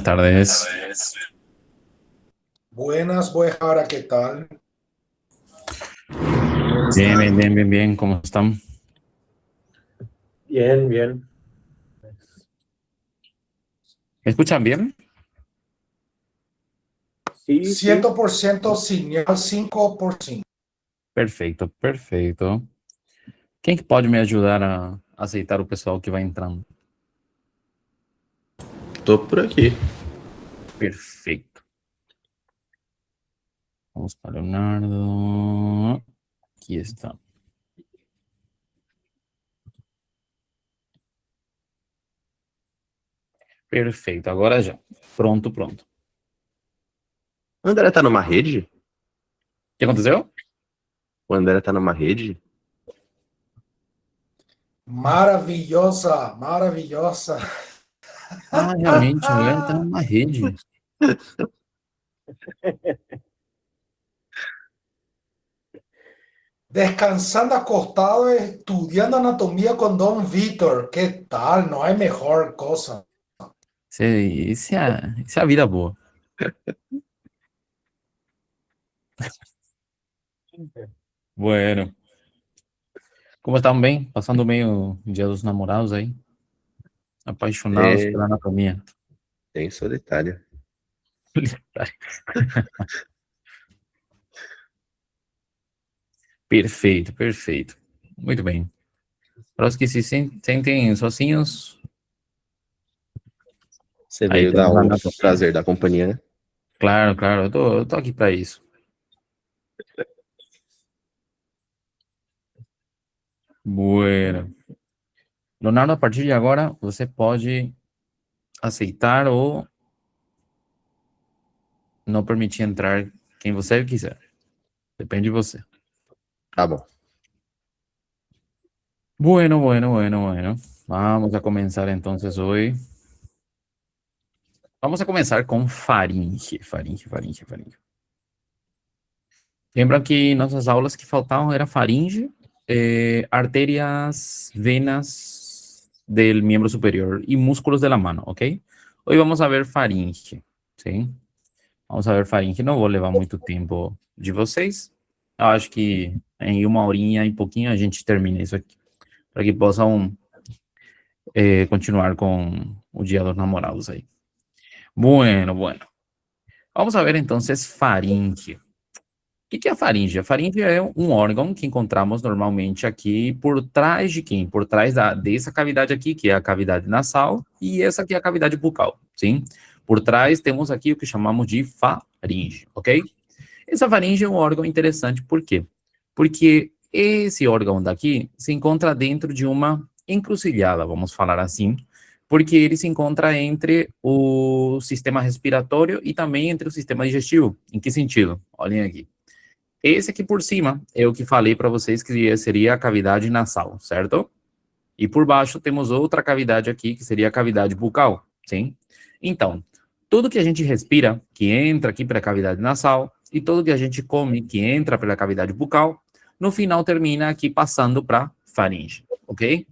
Buenas tardes. Buenas, Buejara, ¿qué tal? Bien. ¿Cómo están? Bien. ¿Me escuchan bien? Sí. 100% señal, 5%. Perfeito. Quem que pode me ajudar a aceitar o pessoal que vai entrando? Tô por aqui. Perfeito. Vamos para Leonardo. Aqui está. Perfeito, agora já. Pronto. O André tá numa rede? O que aconteceu? O André tá numa rede? Maravillosa. Ah, realmente, agora ele tá numa rede. Descansando acostado, estudiando anatomía con Don Víctor. ¿Qué tal? No hay mejor cosa. Isso é a vida boa. Bueno. Como estão bem? Passando bem o Dia dos Namorados aí? Apaixonados pela anatomia. Tem solitária. Perfeito. Muito bem. Para os que se sentem sozinhos, Você aí veio dar temos a o anatomia. prazer da companhia, né? Claro, eu tô aqui para isso. Bueno. Leonardo, a partir de agora, você pode aceitar ou não permitir entrar quem você quiser. Depende de você. Tá bom. Bueno. Vamos a comenzar entonces hoy. Vamos a comenzar com faringe. Lembram que nossas aulas que faltavam era faringe, arterias, venas del miembro superior y músculos de la mano, ¿ok? Hoy vamos a ver faringe, ¿sí? Vamos a ver faringe, não vou levar muito tempo de vocês. Eu acho que em 1 horinha e pouquinho a gente termina isso aqui, para que possam continuar com o Dia dos Namorados aí. Bueno. Vamos a ver entonces faringe. O que é a faringe? A faringe é um órgão que encontramos normalmente aqui por trás de quem? Por trás dessa cavidade aqui, que é a cavidade nasal, e essa aqui é a cavidade bucal, sim? Por trás temos aqui o que chamamos de faringe, ok? Essa faringe é um órgão interessante, por quê? Porque esse órgão daqui se encontra dentro de uma encruzilhada, vamos falar assim, porque ele se encontra entre o sistema respiratório e também entre o sistema digestivo. Em que sentido? Olhem aqui. Esse aqui por cima é o que falei para vocês que seria a cavidade nasal, certo? E por baixo temos outra cavidade aqui, que seria a cavidade bucal, sim? Então, tudo que a gente respira, que entra aqui pela cavidade nasal, e tudo que a gente come, que entra pela cavidade bucal, no final termina aqui passando para faringe, ok?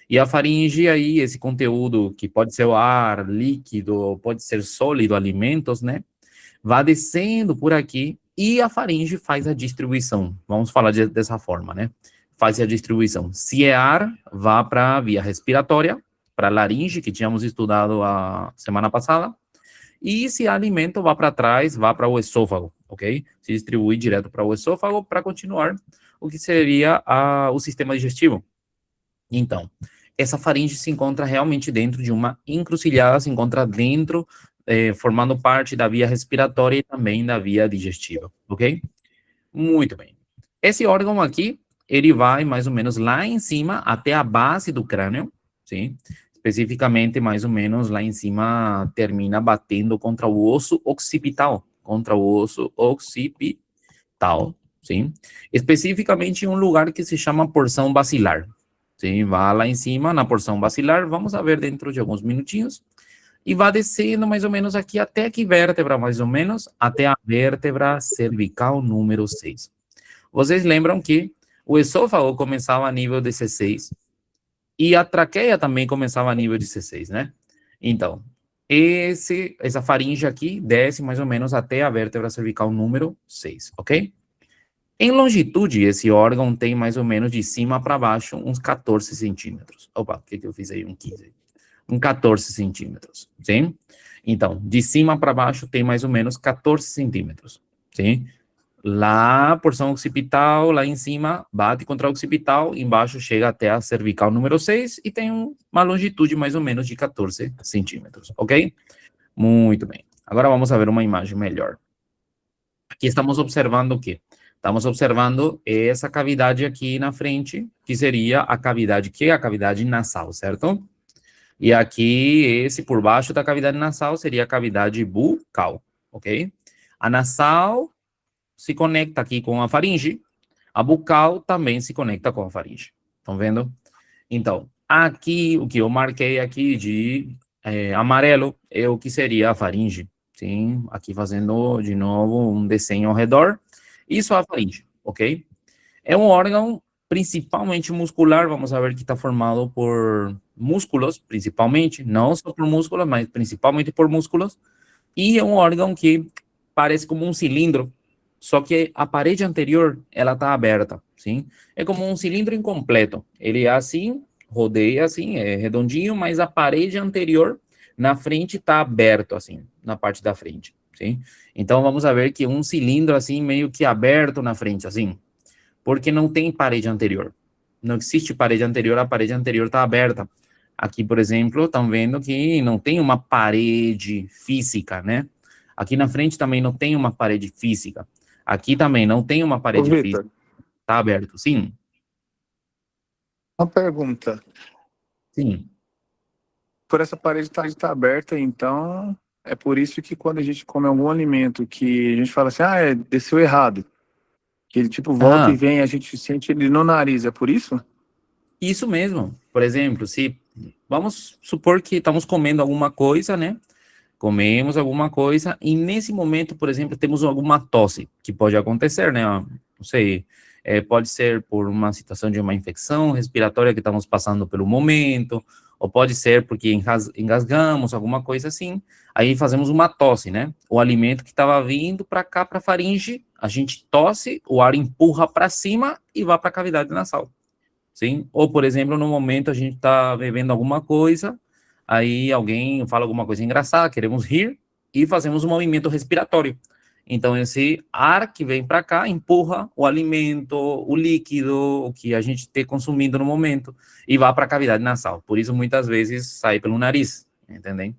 E a faringe aí, esse conteúdo que pode ser o ar, líquido, pode ser sólido, alimentos, né? Vai descendo por aqui e a faringe faz a distribuição. Vamos falar dessa forma, né? Faz a distribuição. Se é ar, vá para a via respiratória, para a laringe, que tínhamos estudado a semana passada. E se é alimento, vá para trás, vá para o esôfago, ok? Se distribui direto para o esôfago para continuar o que seria o sistema digestivo. Então, essa faringe se encontra realmente dentro de uma encruzilhada, se encontra dentro formando parte da via respiratória e também da via digestiva, ok? Muito bem. Esse órgão aqui, ele vai mais ou menos lá em cima, até a base do crânio, sim? Especificamente, mais ou menos lá em cima, termina batendo contra o osso occipital, sim? Especificamente em um lugar que se chama porção basilar, sim? Vai lá em cima, na porção basilar, vamos a ver dentro de alguns minutinhos, e vai descendo mais ou menos aqui até que vértebra, mais ou menos, até a vértebra cervical número 6. Vocês lembram que o esôfago começava a nível de C6 e a traqueia também começava a nível de C6, né? Então, essa faringe aqui desce mais ou menos até a vértebra cervical número 6, ok? Em longitude, esse órgão tem mais ou menos de cima para baixo uns 14 centímetros. Opa, o que eu fiz aí? Um 15. 14 centímetros, sim? Então, de cima para baixo tem mais ou menos 14 centímetros, sim? Lá, a porção occipital, lá em cima, bate contra a occipital, embaixo chega até a cervical número 6 e tem uma longitude mais ou menos de 14 centímetros, ok? Muito bem. Agora vamos ver uma imagem melhor. Aqui estamos observando o quê? Estamos observando essa cavidade aqui na frente, que seria a cavidade, que é a cavidade nasal, certo? E aqui, esse por baixo da cavidade nasal seria a cavidade bucal, ok? A nasal se conecta aqui com a faringe, a bucal também se conecta com a faringe. Estão vendo? Então, aqui, o que eu marquei aqui de amarelo é o que seria a faringe. Sim, aqui fazendo de novo um desenho ao redor. Isso é a faringe, ok? É um órgão principalmente muscular, vamos ver que está formado por músculos, principalmente, não só por músculos, mas principalmente por músculos, e é um órgão que parece como um cilindro, só que a parede anterior, ela está aberta, sim? É como um cilindro incompleto, ele é assim, rodeia assim, é redondinho, mas a parede anterior, na frente, está aberto, assim, na parte da frente, sim? Então, vamos ver que um cilindro, assim, meio que aberto na frente, assim, porque não tem parede anterior. Não existe parede anterior, a parede anterior está aberta. Aqui, por exemplo, estão vendo que não tem uma parede física, né? Aqui na frente também não tem uma parede física. Aqui também não tem uma Ô, parede Vitor, física. Está aberto, sim? uma pergunta. Sim. Por essa parede tá aberta, então é por isso que quando a gente come algum alimento que a gente fala assim, desceu errado, que ele tipo volta Ah, e vem, a gente sente ele no nariz, é por isso? isso mesmo. Por exemplo, se vamos supor que estamos comendo alguma coisa, né? Comemos alguma coisa e nesse momento, por exemplo, temos alguma tosse, que pode acontecer, né? Não sei, pode ser por uma situação de uma infecção respiratória que estamos passando pelo momento, ou pode ser porque engasgamos, alguma coisa assim, aí fazemos uma tosse, né? O alimento que estava vindo para cá, para a faringe, a gente tosse, o ar empurra para cima e vai para a cavidade nasal, sim? Ou, por exemplo, no momento a gente está bebendo alguma coisa, aí alguém fala alguma coisa engraçada, queremos rir e fazemos um movimento respiratório. Então, esse ar que vem para cá empurra o alimento, o líquido, o que a gente está consumindo no momento, e vai para a cavidade nasal. Por isso, muitas vezes, sai pelo nariz, entendem?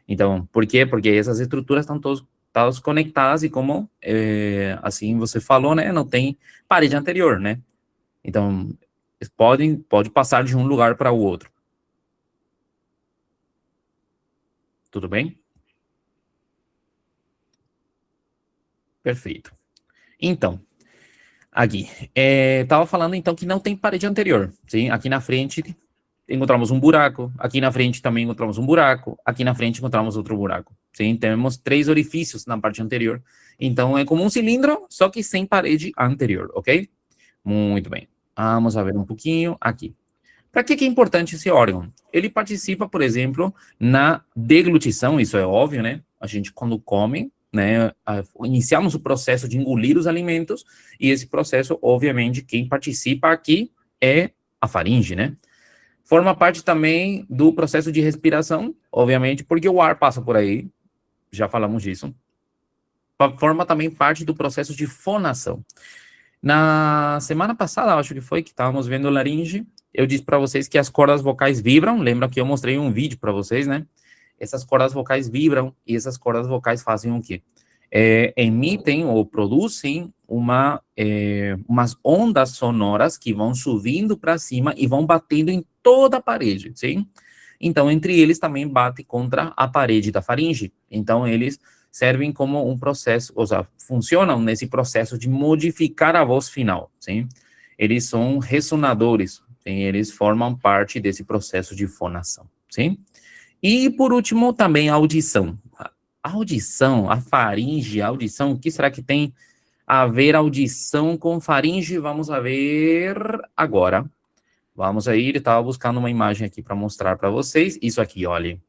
Então, por quê? Porque essas estruturas estão todas conectadas e como, assim você falou, né, não tem parede anterior, né? Então, pode passar de um lugar para o outro. Tudo bem? Perfeito. Então, aqui, estava falando então que não tem parede anterior, sim? Aqui na frente encontramos um buraco, aqui na frente também encontramos um buraco, aqui na frente encontramos outro buraco, sim? Temos 3 orifícios na parte anterior. Então, é como um cilindro, só que sem parede anterior, ok? Muito bem. Vamos ver um pouquinho aqui. Para que é importante esse órgão? Ele participa, por exemplo, na deglutição, isso é óbvio, né? A gente, quando come, né, iniciamos o processo de engolir os alimentos, e esse processo, obviamente, quem participa aqui é a faringe, né? Forma parte também do processo de respiração, obviamente, porque o ar passa por aí, já falamos disso. Forma também parte do processo de fonação. Na semana passada, acho que foi, que estávamos vendo laringe, eu disse para vocês que as cordas vocais vibram. Lembra que eu mostrei um vídeo para vocês, né? Essas cordas vocais vibram e essas cordas vocais fazem o quê? Emitem ou produzem umas ondas sonoras que vão subindo para cima e vão batendo em toda a parede, sim? Então, entre eles também bate contra a parede da faringe. Então, eles servem como um processo, ou seja, funcionam nesse processo de modificar a voz final, sim? Eles são ressonadores, sim? Eles formam parte desse processo de fonação, sim? E, por último, também a audição. A audição, a faringe, a audição, o que será que tem a ver audição com faringe? Vamos a ver agora. Vamos aí, ele estava buscando uma imagem aqui para mostrar para vocês. Isso aqui, olha.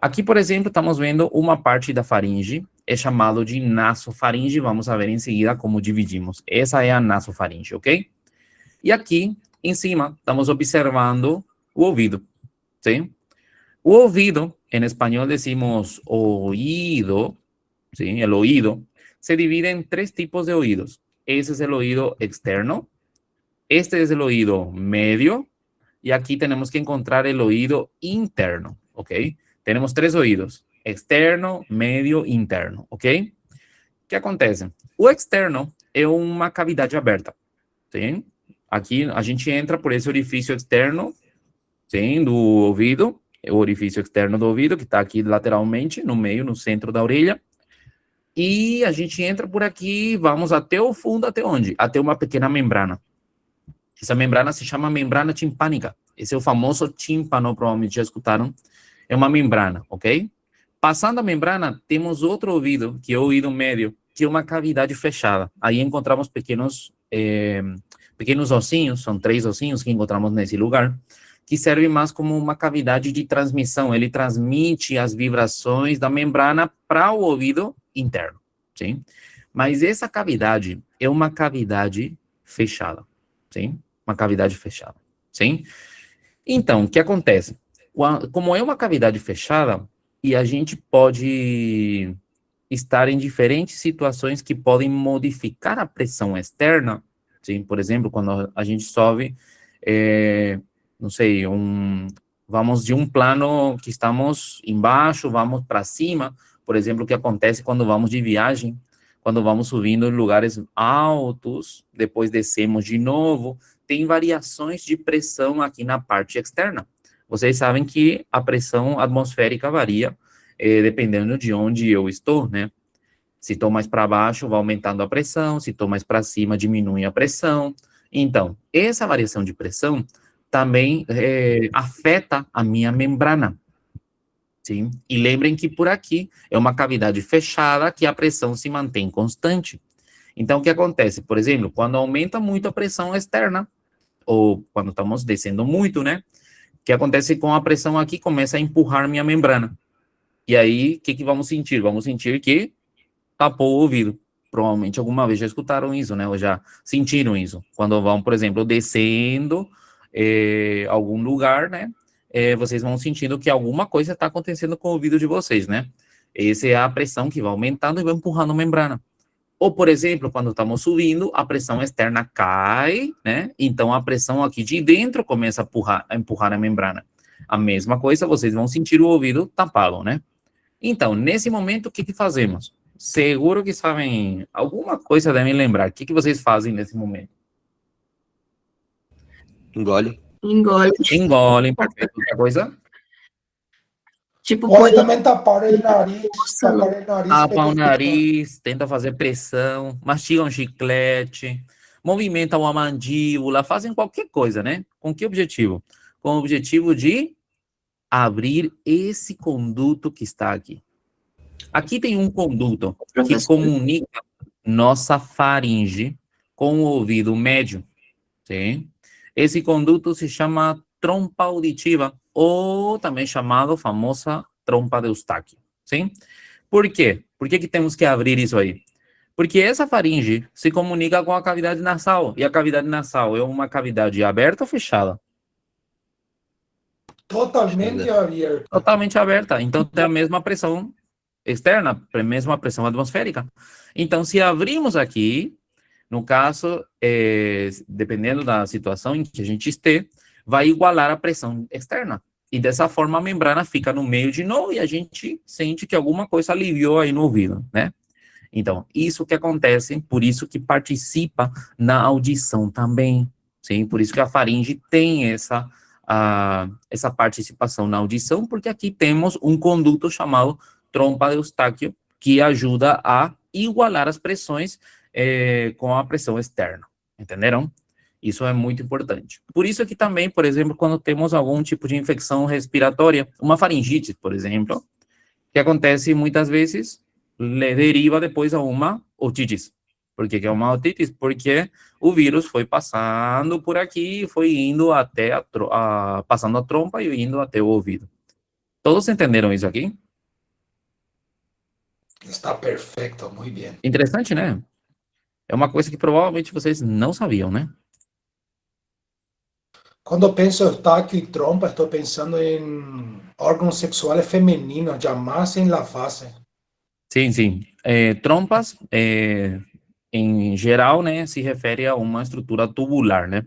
Aqui, por exemplo, estamos vendo uma parte da faringe, é chamado de nasofaringe, vamos ver em seguida como dividimos. Essa é a nasofaringe, ok? E aqui, em cima, estamos observando o ouvido, sim? O ouvido, em espanhol decimos oído, sim, el oído, se divide en 3 tipos de oídos. Ese es el oído externo, este es el oído medio, y aquí tenemos que encontrar el oído interno, ¿ok? Tenemos 3 oídos, externo, medio, interno, ¿ok? O que acontece? O externo é uma cavidade aberta, sim? Aqui a gente entra por esse orifício externo, sim, do ouvido, é o orifício externo do ouvido, que está aqui lateralmente, no meio, no centro da orelha, e a gente entra por aqui, vamos até o fundo, até onde? Até uma pequena membrana. Essa membrana se chama membrana timpânica. Esse é o famoso tímpano, provavelmente já escutaram. É uma membrana, ok? Passando a membrana, temos outro ouvido, que é o ouvido médio, que é uma cavidade fechada. Aí encontramos pequenos ossinhos, são 3 ossinhos que encontramos nesse lugar, que serve mais como uma cavidade de transmissão. Ele transmite as vibrações da membrana para o ouvido interno, sim? Mas essa cavidade é uma cavidade fechada, sim? Uma cavidade fechada, sim? Então, o que acontece? Como é uma cavidade fechada, e a gente pode estar em diferentes situações que podem modificar a pressão externa, sim? Por exemplo, quando a gente sobe, não sei, vamos de um plano que estamos embaixo, vamos para cima, por exemplo, o que acontece quando vamos de viagem, quando vamos subindo em lugares altos, depois descemos de novo, tem variações de pressão aqui na parte externa. Vocês sabem que a pressão atmosférica varia, dependendo de onde eu estou, né? Se estou mais para baixo, vai aumentando a pressão, se estou mais para cima, diminui a pressão. Então, essa variação de pressão também afeta a minha membrana, sim? E lembrem que por aqui é uma cavidade fechada que a pressão se mantém constante. Então, o que acontece? Por exemplo, quando aumenta muito a pressão externa, ou quando estamos descendo muito, né? O que acontece com a pressão aqui? Começa a empurrar minha membrana. E aí, o que vamos sentir? Vamos sentir que tapou o ouvido. Provavelmente alguma vez já escutaram isso, né? Ou já sentiram isso. Quando vão, por exemplo, descendo algum lugar, né? Vocês vão sentindo que alguma coisa está acontecendo com o ouvido de vocês, né? Essa é a pressão que vai aumentando e vai empurrando a membrana. Ou, por exemplo, quando estamos subindo, a pressão externa cai, né? Então, a pressão aqui de dentro começa a empurrar a membrana. A mesma coisa, vocês vão sentir o ouvido tapado, né? Então, nesse momento, o que fazemos? Seguro que sabem, alguma coisa devem lembrar. O que vocês fazem nesse momento? Engole. Engolem, perfeito. Outra coisa? Tipo, Pode também tapar o nariz, Tapa o nariz, tenta fazer pressão, mastiga um chiclete, movimentam a mandíbula, fazem qualquer coisa, né? Com que objetivo? Com o objetivo de abrir esse conduto que está aqui. Aqui tem um conduto que comunica nossa faringe com o ouvido médio, sim? Esse conduto se chama trompa auditiva, ou também chamado famosa trompa de Eustáquio, sim? Por quê? Por que temos que abrir isso aí? Porque essa faringe se comunica com a cavidade nasal, e a cavidade nasal é uma cavidade aberta ou fechada? totalmente aberta. Totalmente aberta, então tem a mesma pressão externa, a mesma pressão atmosférica. Então, se abrimos aqui, no caso, dependendo da situação em que a gente esteja, vai igualar a pressão externa. E dessa forma a membrana fica no meio de novo e a gente sente que alguma coisa aliviou aí no ouvido, né? Então, isso que acontece, por isso que participa na audição também, sim? Por isso que a faringe tem essa participação na audição, porque aqui temos um conduto chamado trompa de Eustáquio, que ajuda a igualar as pressões com a pressão externa, entenderam? Isso é muito importante. Por isso que também, por exemplo, quando temos algum tipo de infecção respiratória, uma faringite, por exemplo, que acontece muitas vezes, deriva depois a uma otite. Por que é uma otite? Porque o vírus foi passando por aqui, foi indo até passando a trompa e indo até o ouvido. Todos entenderam isso aqui? Está perfecto, muy bien. Interessante, né? É uma coisa que provavelmente vocês não sabiam, né? Cuando pienso Eustaquio y trompa, estoy pensando en órganos sexuales femeninos, jamás en la fase. Sim, sim. Trompas, em geral, né, se refere a uma estrutura tubular, né?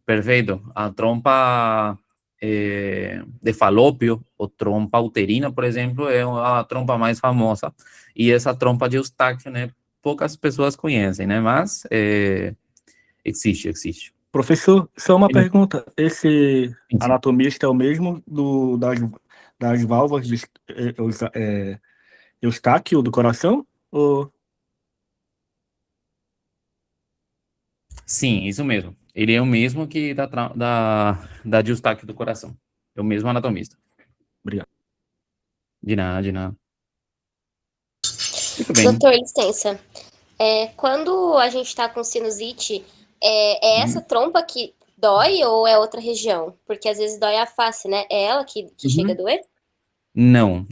Perfeito. A trompa de falópio, ou trompa uterina, por exemplo, é a trompa mais famosa. E essa trompa de Eustáquio, né, poucas pessoas conhecem, né? Mas existe, existe. Professor, só uma Ele- pergunta. Esse Sim, sim. anatomista é o mesmo das válvulas de Eustáquio do coração? Ou... Sim, isso mesmo. Ele é o mesmo que da de Eustáquio do coração. É o mesmo anatomista. Obrigado. De nada, de nada. Muito bem. Doutor, licença. Quando a gente está com sinusite, é essa trompa que dói ou é outra região? Porque às vezes dói a face, né? É ela que chega a doer? Não.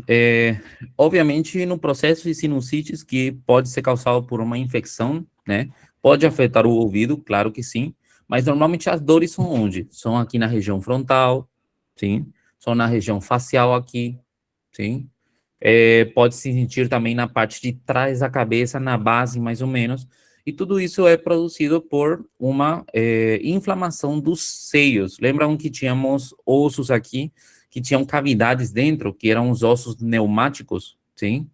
Obviamente, no processo de sinusites, que pode ser causado por uma infecção, né? Pode afetar o ouvido, claro que sim. Mas normalmente as dores são onde? São aqui na região frontal, sim. São na região facial aqui, sim. Pode se sentir também na parte de trás da cabeça, na base, mais ou menos. E tudo isso é produzido por uma inflamação dos seios. Lembram que tínhamos ossos aqui que tinham cavidades dentro, que eram os ossos pneumáticos, sim?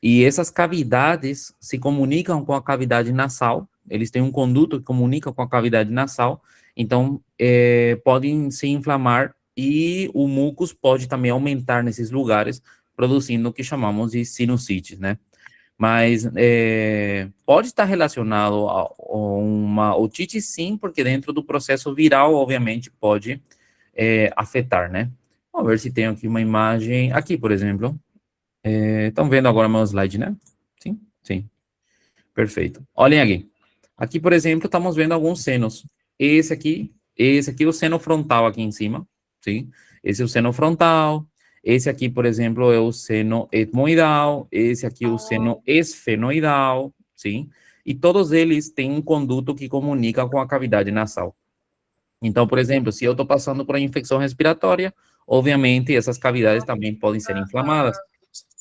E essas cavidades se comunicam com a cavidade nasal, eles têm um conduto que comunica com a cavidade nasal, então podem se inflamar e o mucus pode também aumentar nesses lugares, produzindo o que chamamos de sinusites, né? Mas pode estar relacionado a uma otite, sim, porque dentro do processo viral, obviamente, pode afetar, né? Vamos ver se tem aqui uma imagem. Aqui, por exemplo. Estão vendo agora meu slide, né? Sim? Sim. Perfeito. Olhem aqui. Aqui, por exemplo, estamos vendo alguns senos. Esse aqui é o seno frontal aqui em cima, sim? Esse é o seno frontal. Esse aqui, por exemplo, é o seno etmoidal. Esse aqui é o seno esfenoidal, sim? E todos eles têm um conduto que comunica com a cavidade nasal. Então, por exemplo, se eu estou passando por uma infecção respiratória, obviamente essas cavidades também podem ser inflamadas.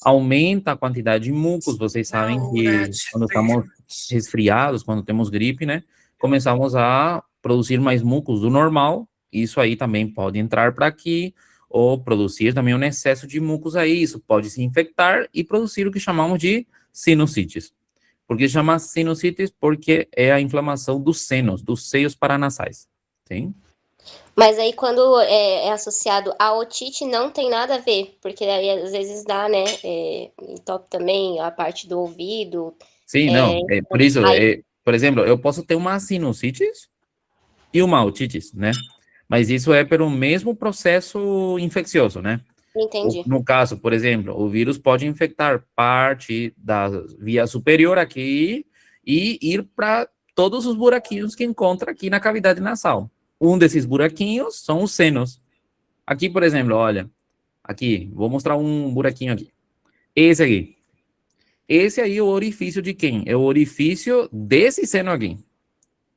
Aumenta a quantidade de mucos, vocês sabem que quando estamos resfriados, quando temos gripe, né, começamos a produzir mais mucos do normal, isso aí também pode entrar para aqui, ou produzir também um excesso de mucos aí, isso pode se infectar e produzir o que chamamos de sinusites. Por que chama sinusites? Porque é a inflamação dos senos, dos seios paranasais, sim? Mas aí quando é associado a otite, não tem nada a ver, porque aí às vezes dá, né? Entope também a parte do ouvido. Sim, não, por isso, aí- por exemplo, eu posso ter uma sinusites e uma otites, né? Mas isso é pelo mesmo processo infeccioso, né? Entendi. No caso, por exemplo, o vírus pode infectar parte da via superior aqui e ir para todos os buraquinhos que encontra aqui na cavidade nasal. Um desses buraquinhos são os senos. Aqui, por exemplo, olha, aqui, vou mostrar um buraquinho aqui. Esse aqui. Esse aí é o orifício de quem? É o orifício desse seno aqui.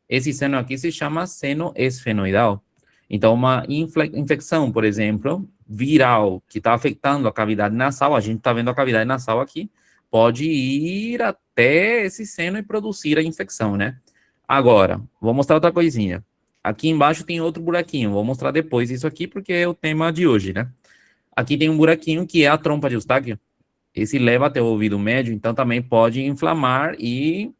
Esse seno aqui se chama seno esfenoidal. Então, uma infecção, por exemplo, viral, que está afetando a cavidade nasal, a gente está vendo a cavidade nasal aqui, pode ir até esse seno e produzir a infecção, né? Agora, vou mostrar outra coisinha. Aqui embaixo tem outro buraquinho, vou mostrar depois isso aqui, porque é o tema de hoje, né? Aqui tem um buraquinho que é a trompa de Eustáquio. Esse leva até o ouvido médio, então também pode inflamar e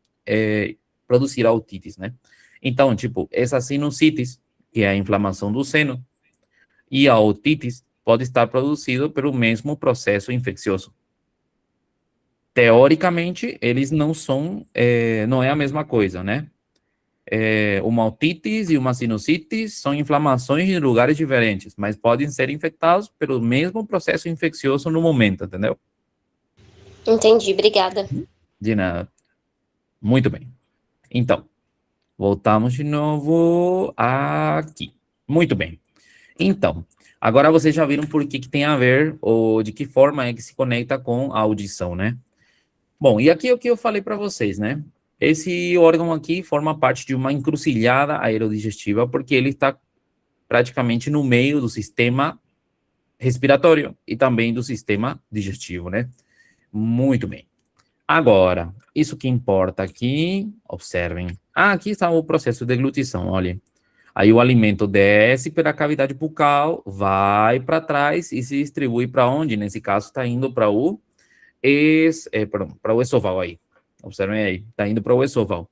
produzir a otites, né? Então, tipo, essa sinusites, que é a inflamação do seno, e a otites pode estar produzido pelo mesmo processo infeccioso. Teoricamente, eles não são, não é a mesma coisa, né? Uma otites e uma sinusites são inflamações em lugares diferentes, mas podem ser infectados pelo mesmo processo infeccioso no momento, entendeu? Entendi, obrigada. De nada. Muito bem. Então, voltamos de novo aqui. Muito bem. Então, Agora vocês já viram por que tem a ver, ou de que forma é que se conecta com a audição, né? Bom, e aqui é o que eu falei para vocês, né? Esse órgão aqui forma parte de uma encruzilhada aerodigestiva, porque ele está praticamente no meio do sistema respiratório e também do sistema digestivo, né? Muito bem. Agora, isso que importa aqui, observem. Ah, aqui está o processo de deglutição, olha. Aí o alimento desce pela cavidade bucal, vai para trás e se distribui para onde? Nesse caso, está indo para o, para o esoval aí. Observem aí, está indo para o esoval.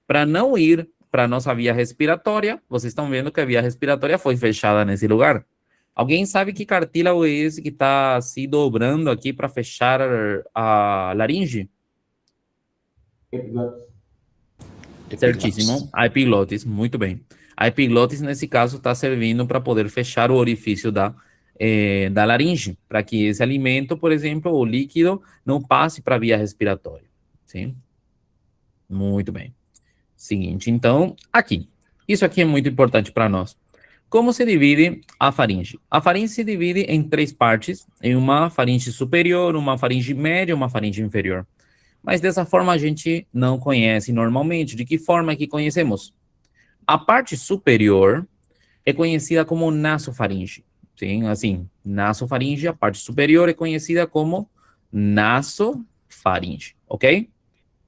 Para não ir para a nossa via respiratória, vocês estão vendo que a via respiratória foi fechada nesse lugar. Alguém sabe que cartílago é esse que está se dobrando aqui para fechar a laringe? Certíssimo. A epiglotis, muito bem. A epiglotis, nesse caso, está servindo para poder fechar o orifício da laringe, para que esse alimento, por exemplo, o líquido, não passe para a via respiratória. Sim? Muito bem. Seguinte, então, aqui. Isso aqui é muito importante para nós. Como se divide a faringe? A faringe se divide em 3 partes, em uma faringe superior, uma faringe média e uma faringe inferior. Mas dessa forma a gente não conhece normalmente. De que forma é que conhecemos? A parte superior é conhecida como nasofaringe. Sim, assim, nasofaringe, a parte superior é conhecida como nasofaringe, ok?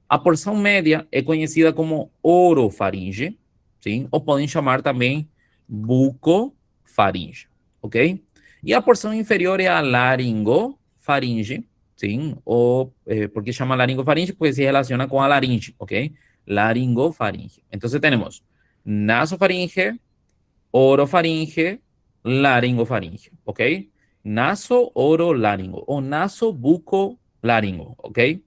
A porção média é conhecida como orofaringe, sim? Ou podem chamar também bucofaringe, ok? E a porção inferior é a laringofaringe, sim? Ou, porque chama laringofaringe? Porque se relaciona com a laringe, ok? Laringofaringe. Então, temos nasofaringe, orofaringe, laringofaringe, ok? Naso-oro-laringo, ou naso-buco-laringo, ok?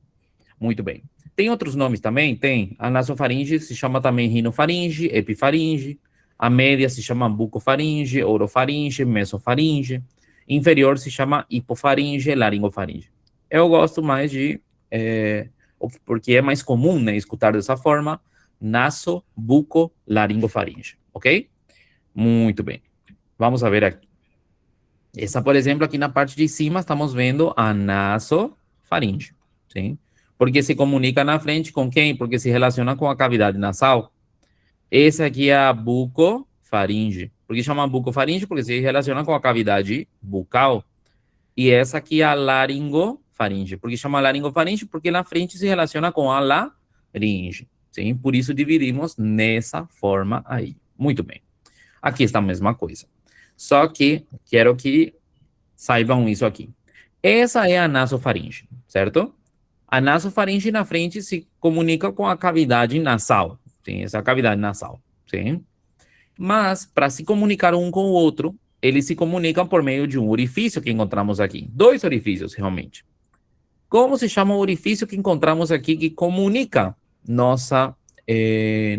Muito bem. Tem outros nomes também? Tem. A nasofaringe se chama também rinofaringe, epifaringe. A média se chama bucofaringe, orofaringe, mesofaringe. Inferior se chama hipofaringe, laringofaringe. Eu gosto mais de, porque é mais comum, né, escutar dessa forma, naso, buco, laringofaringe, ok? Muito bem. Vamos a ver aqui. Essa, por exemplo, aqui na parte de cima, estamos vendo a nasofaringe, sim? Porque se comunica na frente com quem? Porque se relaciona com a cavidade nasal. Esse aqui é a bucofaringe. Por que chama bucofaringe? Porque se relaciona com a cavidade bucal. E essa aqui é a laringofaringe. Por que chama laringofaringe? Porque na frente se relaciona com a laringe. Sim? Por isso dividimos nessa forma aí. Muito bem. Aqui está a mesma coisa. Só que quero que saibam isso aqui. Essa é a nasofaringe, certo? A nasofaringe na frente se comunica com a cavidade nasal. Sim, essa é a cavidade nasal. Sim? Mas, para se comunicar um com o outro, eles se comunicam por meio de um orifício que encontramos aqui. 2 orifícios, realmente. Como se chama o orifício que encontramos aqui que comunica nossa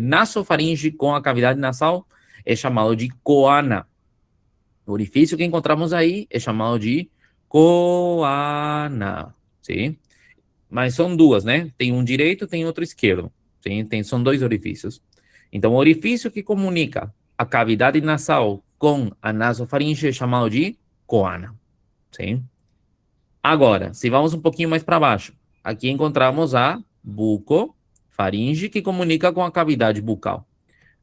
nasofaringe com a cavidade nasal? É chamado de coana. O orifício que encontramos aí é chamado de coana. Sim? Mas são 2, né? Tem um direito, tem outro esquerdo. São 2 orifícios. Então, o orifício que comunica a cavidade nasal com a nasofaringe é chamado de coana. Sim? Agora, se vamos um pouquinho mais para baixo, aqui encontramos a bucofaringe que comunica com a cavidade bucal.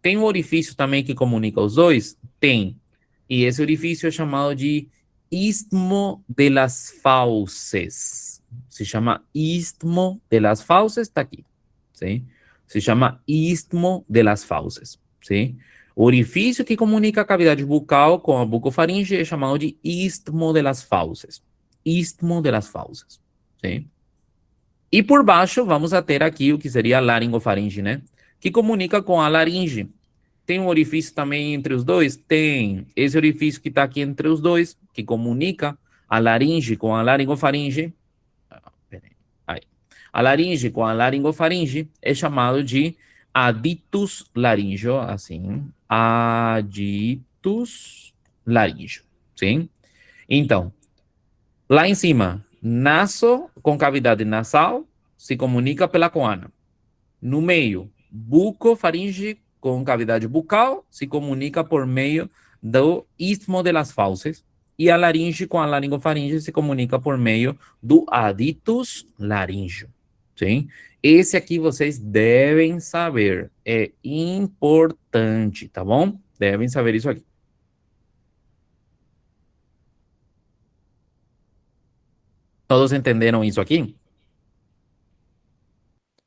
Tem um orifício também que comunica os 2? Tem. E esse orifício é chamado de istmo de las fauces. Se chama istmo de las fauces, está aqui. Sim? Se chama istmo de las fauces. Sim? O orifício que comunica a cavidade bucal com a bucofaringe é chamado de istmo de las fauces. Istmo de las fauces. Sim? E por baixo, vamos a ter aqui o que seria a laringofaringe, né? Que comunica com a laringe. Tem um orifício também entre os 2? Tem. Esse orifício que está aqui entre os 2, que comunica a laringe com a laringofaringe. Aí. A laringe com a laringofaringe é chamado de aditus laríngeo, assim. Aditus laríngeo. Sim? Então, lá em cima, naso com cavidade nasal se comunica pela coana. No meio, bucofaringe com cavidade bucal se comunica por meio do istmo de las fauces, E a laringe com a laringofaringe se comunica por meio do aditus laríngeo, sim? Esse aqui vocês devem saber, é importante, tá bom? Devem saber isso aqui. Todos entenderam isso aqui?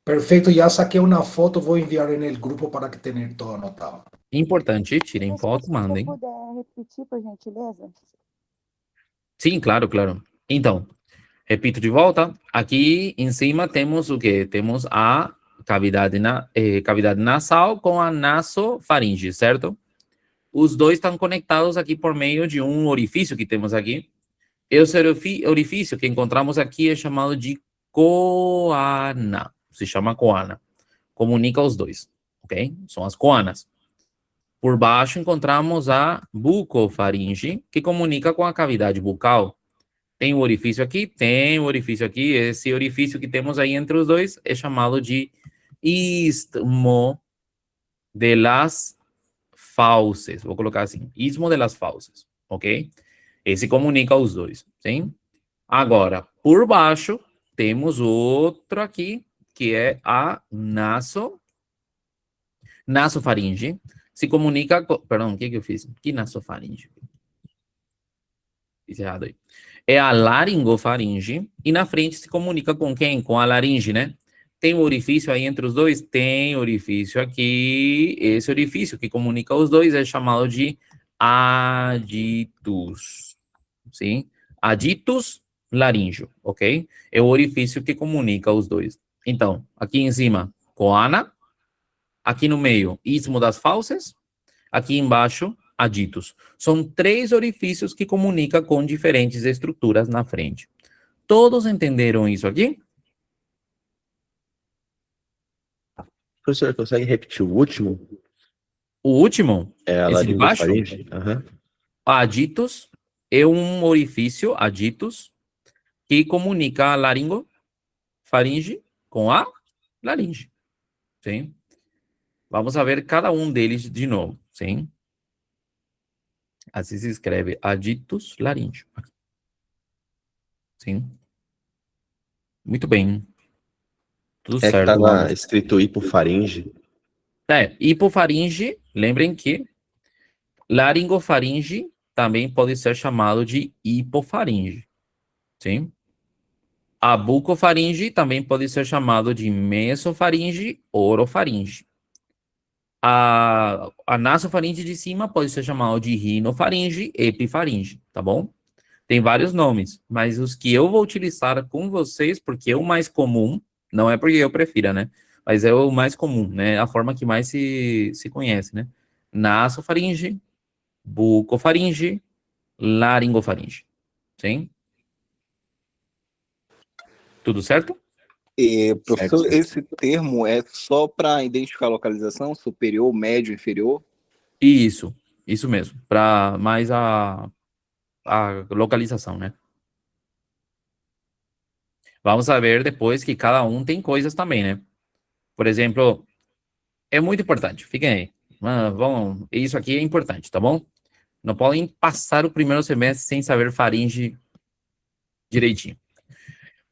Perfecto, ya saqué una foto, voy a enviar en el grupo para que tener todo anotado. Importante, tirem foto, Se mandem. você puder repetir, por gentileza. Sim, claro, claro. Então, repito de volta. Aqui em cima temos o quê? Temos a cavidade nasal com a nasofaringe, certo? Os dois estão conectados aqui por meio de um orifício que temos aqui. Esse orifício que encontramos aqui é chamado de coana. Se chama coana. Comunica os dois, ok? São as coanas. Por baixo encontramos a bucofaringe, que comunica com a cavidade bucal. Tem um orifício aqui, tem um orifício aqui. Esse orifício que temos aí entre os dois é chamado de istmo de las fauces. Vou colocar assim, istmo de las fauces, ok? Esse comunica os dois, sim? Agora, por baixo, temos outro aqui, que é a nasofaringe. Se comunica com... Perdão, o que eu fiz? Que nasofaringe? Fiz errado aí. É a laringofaringe. E na frente se comunica com quem? Com a laringe, né? Tem um orifício aí entre os dois? Tem orifício aqui. Esse orifício que comunica os dois é chamado de aditus. Sim? Aditus laríngeo, ok? É o orifício que comunica os dois. Então, aqui em cima, coana. Aqui no meio, istmo das fauces. Aqui embaixo, aditus. São 3 orifícios que comunicam com diferentes estruturas na frente. Todos entenderam isso aqui? Professor, consegue repetir o último? O último, É a esse de baixo, laringofaringe? Aham. aditus, é um orifício, aditus, que comunica a laringofaringe com a laringe. Sim? Vamos ver cada um deles de novo, sim? Assim se escreve aditus laríngeo. Sim? Muito bem. Tudo É que certo. tá escrito hipofaringe. Hipofaringe, lembrem que laringofaringe também pode ser chamado de hipofaringe, sim? A bucofaringe também pode ser chamado de mesofaringe, orofaringe. A nasofaringe de cima pode ser chamado de rinofaringe, epifaringe, tá bom? Tem vários nomes, mas os que eu vou utilizar com vocês, porque é o mais comum, não é porque eu prefira, né? Mas é o mais comum, né? A forma que mais se conhece, né? Nasofaringe, bucofaringe, laringofaringe. Sim? Tudo certo? Professor, Certo. esse termo é só para identificar a localização, superior, médio, inferior? Isso mesmo. Para mais a localização, né? Vamos ver depois que cada um tem coisas também, né? Por exemplo, é muito importante, fiquem aí. Isso aqui é importante, tá bom? Não podem passar o primeiro semestre sem saber faringe direitinho.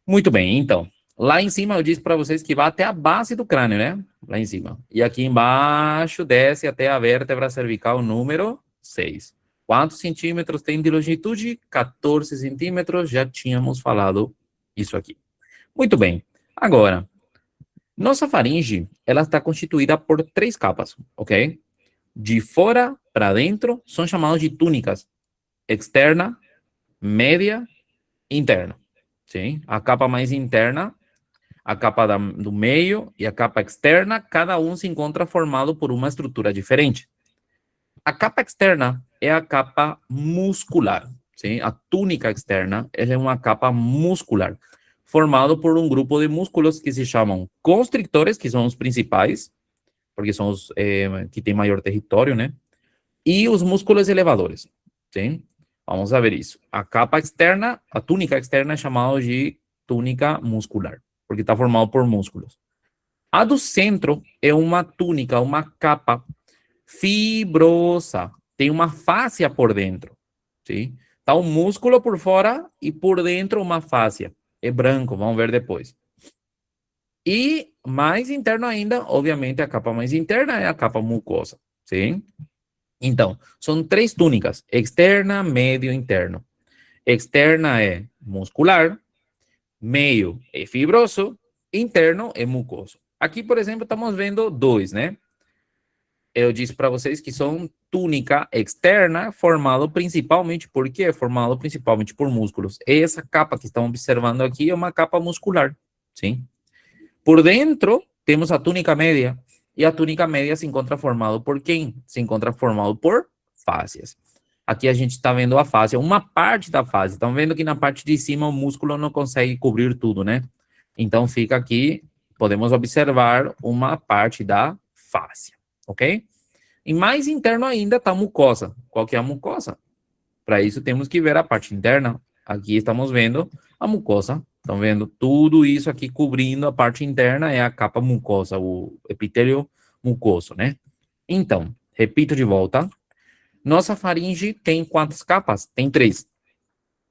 Muito bem, então. Lá em cima eu disse para vocês que vai até a base do crânio, né? Lá em cima. E aqui embaixo desce até a vértebra cervical número 6. Quantos centímetros tem de longitude? 14 centímetros. Já tínhamos falado isso aqui. Muito bem. Agora, nossa faringe, ela está constituída por 3 capas, ok? De fora para dentro, são chamadas de túnicas. Externa, média, interna. Sim? A capa mais interna, a capa do meio e a capa externa, cada um se encontra formado por uma estrutura diferente. A capa externa é a capa muscular. Sim? A túnica externa é uma capa muscular, formado por um grupo de músculos que se chamam constrictores, que são os principais, porque são os que têm maior território, né? E os músculos elevadores. Sim? Vamos ver isso. A capa externa, a túnica externa é chamada de túnica muscular, porque está formado por músculos. A do centro é uma túnica, uma capa fibrosa. Tem uma fáscia por dentro, sim? Tá um músculo por fora e por dentro uma fáscia. É branco, vamos ver depois. E mais interno ainda, obviamente, a capa mais interna é a capa mucosa, sim? Então, são 3 túnicas, externa, médio e interno. Externa é muscular, meio é fibroso, interno é mucoso. Aqui, por exemplo, estamos vendo 2, né? Eu disse para vocês que são túnica externa, formado principalmente, por quê? Formado principalmente por músculos. Essa capa que estão observando aqui é uma capa muscular, sim? Por dentro, temos a túnica média. E a túnica média se encontra formado por quem? Se encontra formado por fáscias. Aqui a gente está vendo a fáscia, uma parte da fáscia. Estão vendo que na parte de cima o músculo não consegue cobrir tudo, né? Então fica aqui, podemos observar uma parte da fáscia, ok? E mais interno ainda está a mucosa. Qual que é a mucosa? Para isso temos que ver a parte interna. Aqui estamos vendo a mucosa. Estão vendo tudo isso aqui cobrindo a parte interna é a capa mucosa, o epitélio mucoso, né? Então, repito de volta. Nossa faringe tem quantas capas? Tem 3.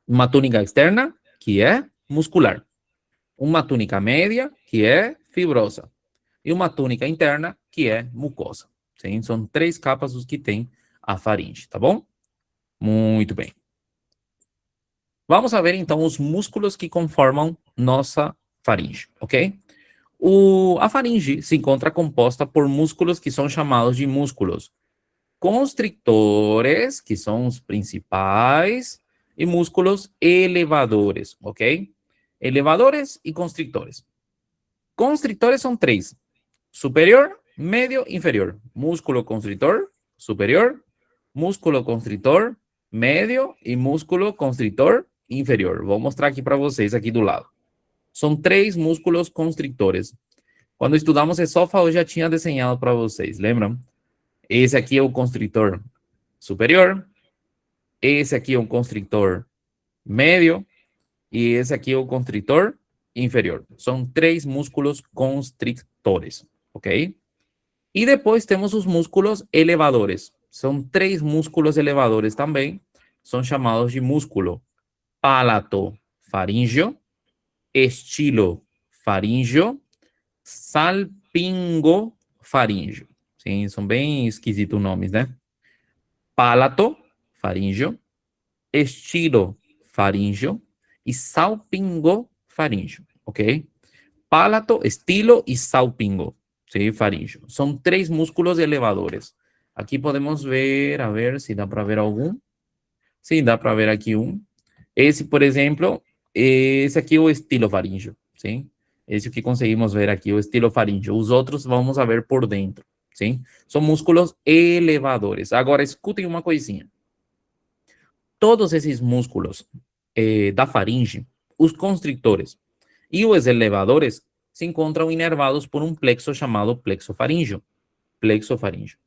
Uma túnica externa, que é muscular. Uma túnica média, que é fibrosa. E uma túnica interna, que é mucosa. Sim? São 3 capas os que tem a faringe, tá bom? Muito bem. Vamos ver, então, os músculos que conformam nossa faringe, ok? A faringe se encontra composta por músculos que são chamados de músculos constrictores, que são os principais, e músculos elevadores, ok? Elevadores e constrictores. Constrictores são 3. Superior, médio, inferior. Músculo constritor, superior, músculo constritor, médio e músculo constritor inferior. Vou mostrar aqui para vocês, aqui do lado. São 3 músculos constrictores. Quando estudamos esôfago, eu já tinha desenhado para vocês, lembram? Esse aqui é o constritor superior, esse aqui é o constritor médio e esse aqui é o constritor inferior. São 3 músculos constrictores, ok? E depois temos os músculos elevadores. São 3 músculos elevadores também. São chamados de músculo palato-faríngeo, estilo-faríngeo, salpingo-faríngeo. Sim, são bem esquisitos nomes, né? Palato-faríngeo, estilo-faríngeo e salpingo-faríngeo, ok? Palato, estilo e salpingo, sim, faríngeo. São 3 músculos elevadores. Aqui podemos ver, a ver se dá para ver algum. Sim, dá para ver aqui um. Esse, por exemplo, esse aqui é o estilofaríngeo, sim? Esse que conseguimos ver aqui, o estilofaríngeo. Os outros vamos a ver por dentro, sim? São músculos elevadores. Agora, escutem uma coisinha. Todos esses músculos da faringe, os constrictores e os elevadores, se encontram inervados por um plexo chamado plexo faríngeo. Plexo faríngeo.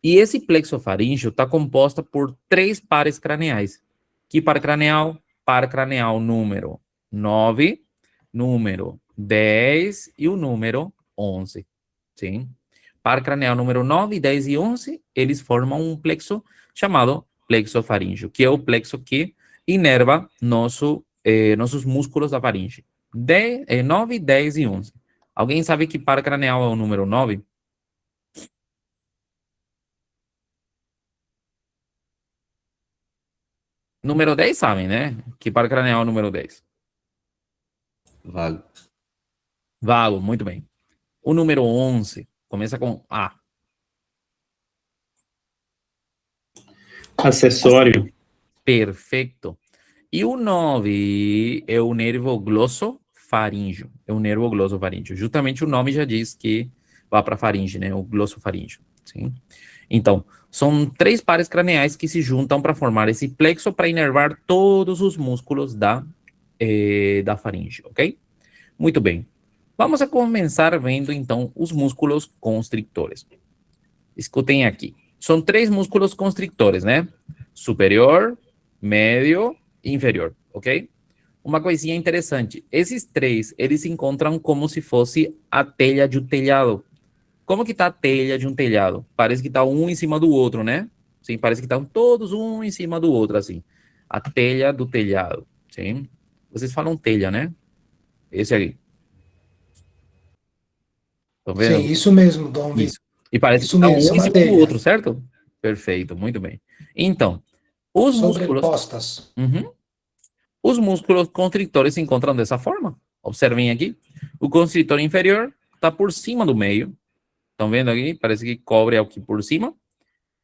E esse plexo faríngeo está composto por 3 pares craneais. Que par craneal? Par craneal número 9, número 10 e o número 11. Sim? Par craneal número 9, 10 e 11, eles formam um plexo chamado plexo faríngeo, que é o plexo que inerva nossos músculos da faringe. 9, 10 e 11. Alguém sabe que par craneal é o número 9? Número 10 sabem, né? Que par craneal é o número 10? Vago. Vago, muito bem. O número 11 começa com A. Acessório. Perfeito. E o 9 é o nervo glossofaríngeo. É o nervo glossofaríngeo. Justamente o nome já diz que vai para a faringe, né? O glossofaríngeo. Sim? Então, são 3 pares craneais que se juntam para formar esse plexo para inervar todos os músculos da faringe, ok? Muito bem. Vamos a começar vendo, então, os músculos constrictores. Escutem aqui. São 3 músculos constrictores, né? Superior, médio e inferior, ok? Uma coisinha interessante. Esses 3, eles se encontram como se fosse a telha de um telhado. Como que tá a telha de um telhado? Parece que tá um em cima do outro, né? Sim, parece que estão todos um em cima do outro, assim. a telha do telhado, sim? Vocês falam telha, né? Esse aqui. Estão Sim, vendo? isso mesmo, Dom Vitor. Isso. E parece que Isso está mesmo, isso um é em uma cima do telha. outro, certo? Perfeito, muito bem. Então, os músculos, Sobrepostas. os músculos constrictores se encontram dessa forma. Observem aqui. O constritor inferior está por cima do meio. Estão vendo aqui? Parece que cobre aqui por cima.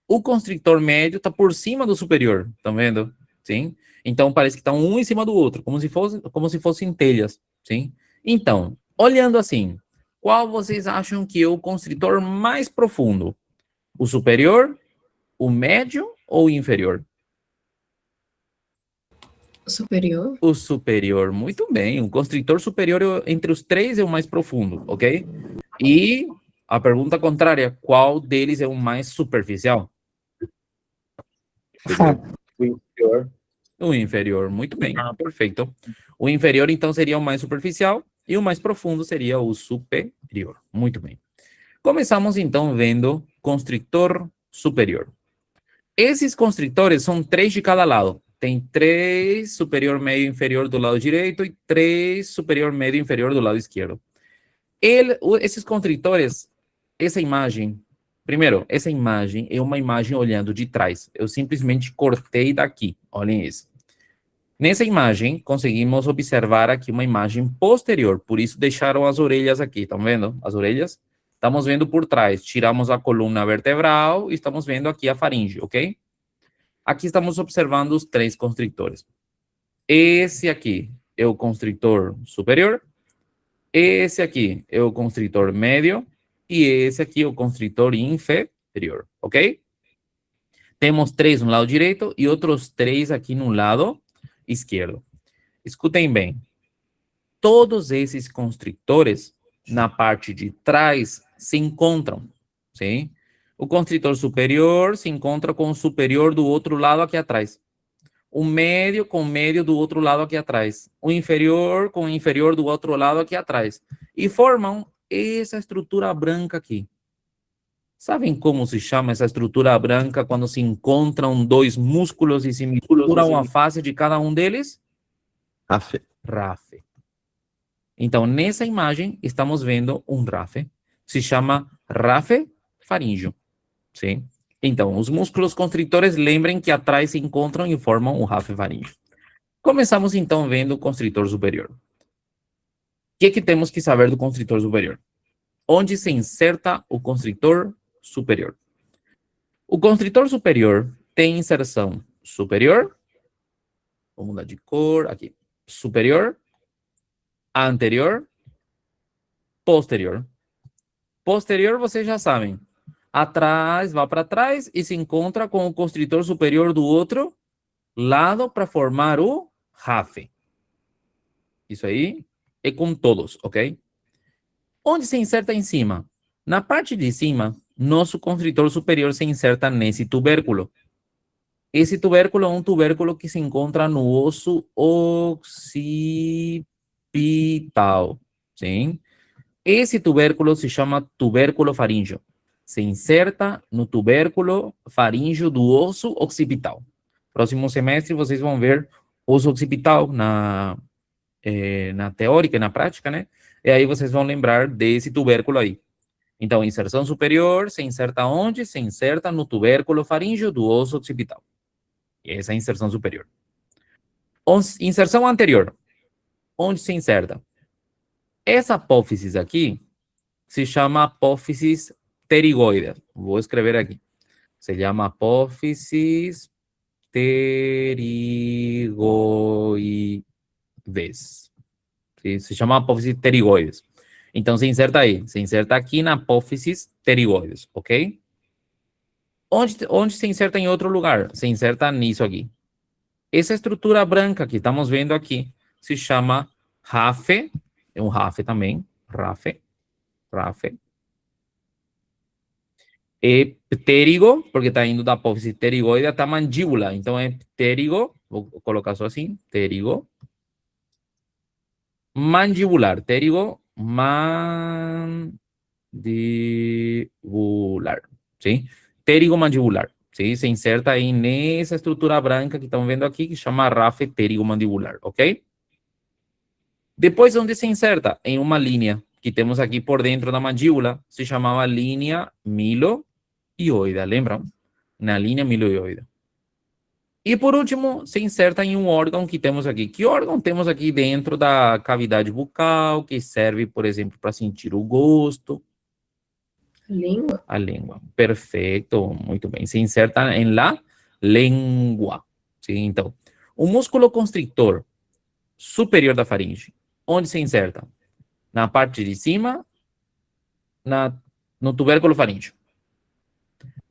O constrictor médio está por cima do superior. Estão vendo? Sim. Então, parece que está um em cima do outro, como se fossem telhas. Sim. Então, olhando assim, qual vocês acham que é o constritor mais profundo? O superior, o médio ou o inferior? Superior? O superior, muito bem. O constritor superior entre os três é o mais profundo, ok? E a pergunta contrária, qual deles é o mais superficial? O inferior. O inferior, muito bem, perfeito. O inferior, então, seria o mais superficial e o mais profundo seria o superior. Muito bem. Começamos, então, vendo constrictor superior. Esses constritores são 3 de cada lado. Tem 3 superior, médio e inferior do lado direito e 3 superior, médio e inferior do lado esquerdo. Esses constritores, essa imagem, primeiro, essa imagem é uma imagem olhando de trás. Eu simplesmente cortei daqui. Olhem isso. Nessa imagem, conseguimos observar aqui uma imagem posterior. Por isso, deixaram as orelhas aqui. Estão vendo as orelhas? Estamos vendo por trás. Tiramos a coluna vertebral e estamos vendo aqui a faringe, ok? Aqui estamos observando os 3 constrictores. Esse aqui é o constrictor superior. Esse aqui é o constrictor médio. E esse aqui é o constrictor inferior, ok? Temos 3 no lado direito e outros 3 aqui no lado esquerdo. Escutem bem. Todos esses constrictores, na parte de trás, se encontram, sim? O constritor superior se encontra com o superior do outro lado aqui atrás. O médio com o médio do outro lado aqui atrás. O inferior com o inferior do outro lado aqui atrás. E formam essa estrutura branca aqui. Sabem como se chama essa estrutura branca quando se encontram 2 músculos e se misturam a face de cada um deles? Rafe. RAF. Então, nessa imagem, estamos vendo um RAF. Se chama RAF faríngeo. Sim? Então, os músculos constritores, lembrem que atrás se encontram e formam o RAF faríngeo. Começamos, então, vendo o constritor superior. O que temos que saber do constritor superior? Onde se inserta o constritor superior? O constritor superior tem inserção superior. Vou mudar de cor aqui. Superior. Anterior. Posterior. Posterior, vocês já sabem. Atrás, vai para trás e se encontra com o constritor superior do outro lado para formar o RAF. Isso aí é com todos, ok? Onde se inserta em cima? Na parte de cima, nosso constritor superior se inserta nesse tubérculo. Esse tubérculo é um tubérculo que se encontra no osso occipital, sim? Esse tubérculo se chama tubérculo faríngeo. Se inserta no tubérculo faríngeo do osso occipital. Próximo semestre vocês vão ver osso occipital na teórica e na prática, né? E aí vocês vão lembrar desse tubérculo aí. Então, inserção superior se inserta onde? Se inserta no tubérculo faríngeo do osso occipital. Essa é a inserção superior. Inserção anterior. Onde se inserta? Essa apófise aqui se chama apófisis pterigoide. Vou escrever aqui. Se chama apófisis pterigoides. Se chama apófisis pterigoides. Então, se inserta aí. Se inserta aqui na apófisis pterigoides, ok? Onde se inserta em outro lugar? Se inserta nisso aqui. Essa estrutura branca que estamos vendo aqui se chama RAF. É um RAF também. RAF. É ptérigo, porque está indo da apófise pterigoide até a mandíbula. Então, é ptérigo. Vou colocar só assim. Ptérigo. Mandibular. Ptérigo mandibular. ¿Sí? Ptérigo mandibular. ¿sí? Se inserta aí nessa estrutura branca que estão vendo aqui, que chama rafe pterigomandibular, ok? Depois, onde se inserta? Em uma linha que temos aqui por dentro da mandíbula, se chamava linha miloioida, lembram? Na linha miloioida. E por último, se inserta em um órgão que temos aqui. Que órgão temos aqui dentro da cavidade bucal, que serve, por exemplo, para sentir o gosto? Língua. A língua. Perfeito, muito bem. Se inserta em la língua. Sim, então, o músculo constrictor superior da faringe, onde se inserta? Na parte de cima, no tubérculo faríngeo.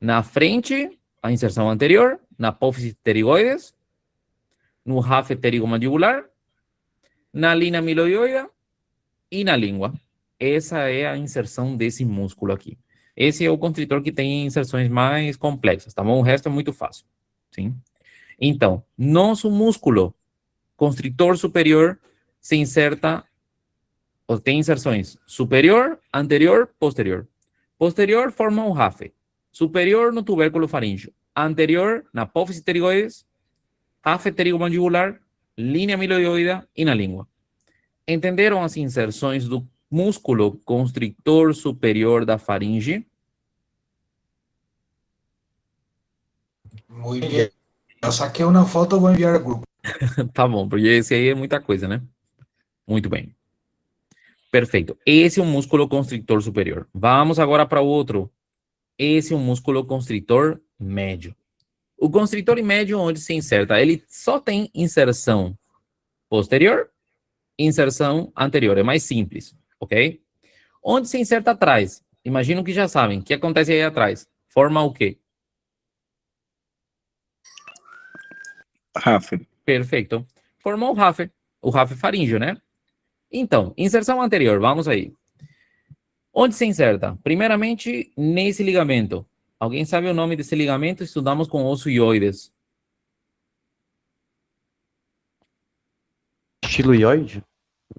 Na frente, a inserção anterior, na apófise pterigoides, no rafe pterigomandibular, na linha miloioida e na língua. Essa é a inserção desse músculo aqui. Esse é o constritor que tem inserções mais complexas, tá bom? O resto é muito fácil, sim? Então, nosso músculo constrictor superior se inserta, ou tem inserções superior, anterior, posterior. Posterior forma um rafe. Superior no tubérculo faríngeo. Anterior na apófise pterigoides, rafe pterigomandibular, linha miloioida e na língua. Entenderam as inserções do músculo constrictor superior da faringe? Muy bien. Eu saquei uma foto, vou enviar ao grupo. Tá bom, porque esse aí é muita coisa, né? Muito bem. Perfeito. Esse é um músculo constrictor superior. Vamos agora para o outro. Esse é um músculo constrictor médio. O constrictor médio, onde se inserta, ele só tem inserção posterior, inserção anterior. É mais simples, ok? Onde se inserta atrás? Imagino que já sabem. O que acontece aí atrás? Forma o quê? Rafa. Perfeito. Forma o rafe faríngeo, né? Então, inserção anterior, vamos aí. Onde se inserta? Primeiramente, nesse ligamento. Alguém sabe o nome desse ligamento? Estudamos com osso ioides. Estiloide?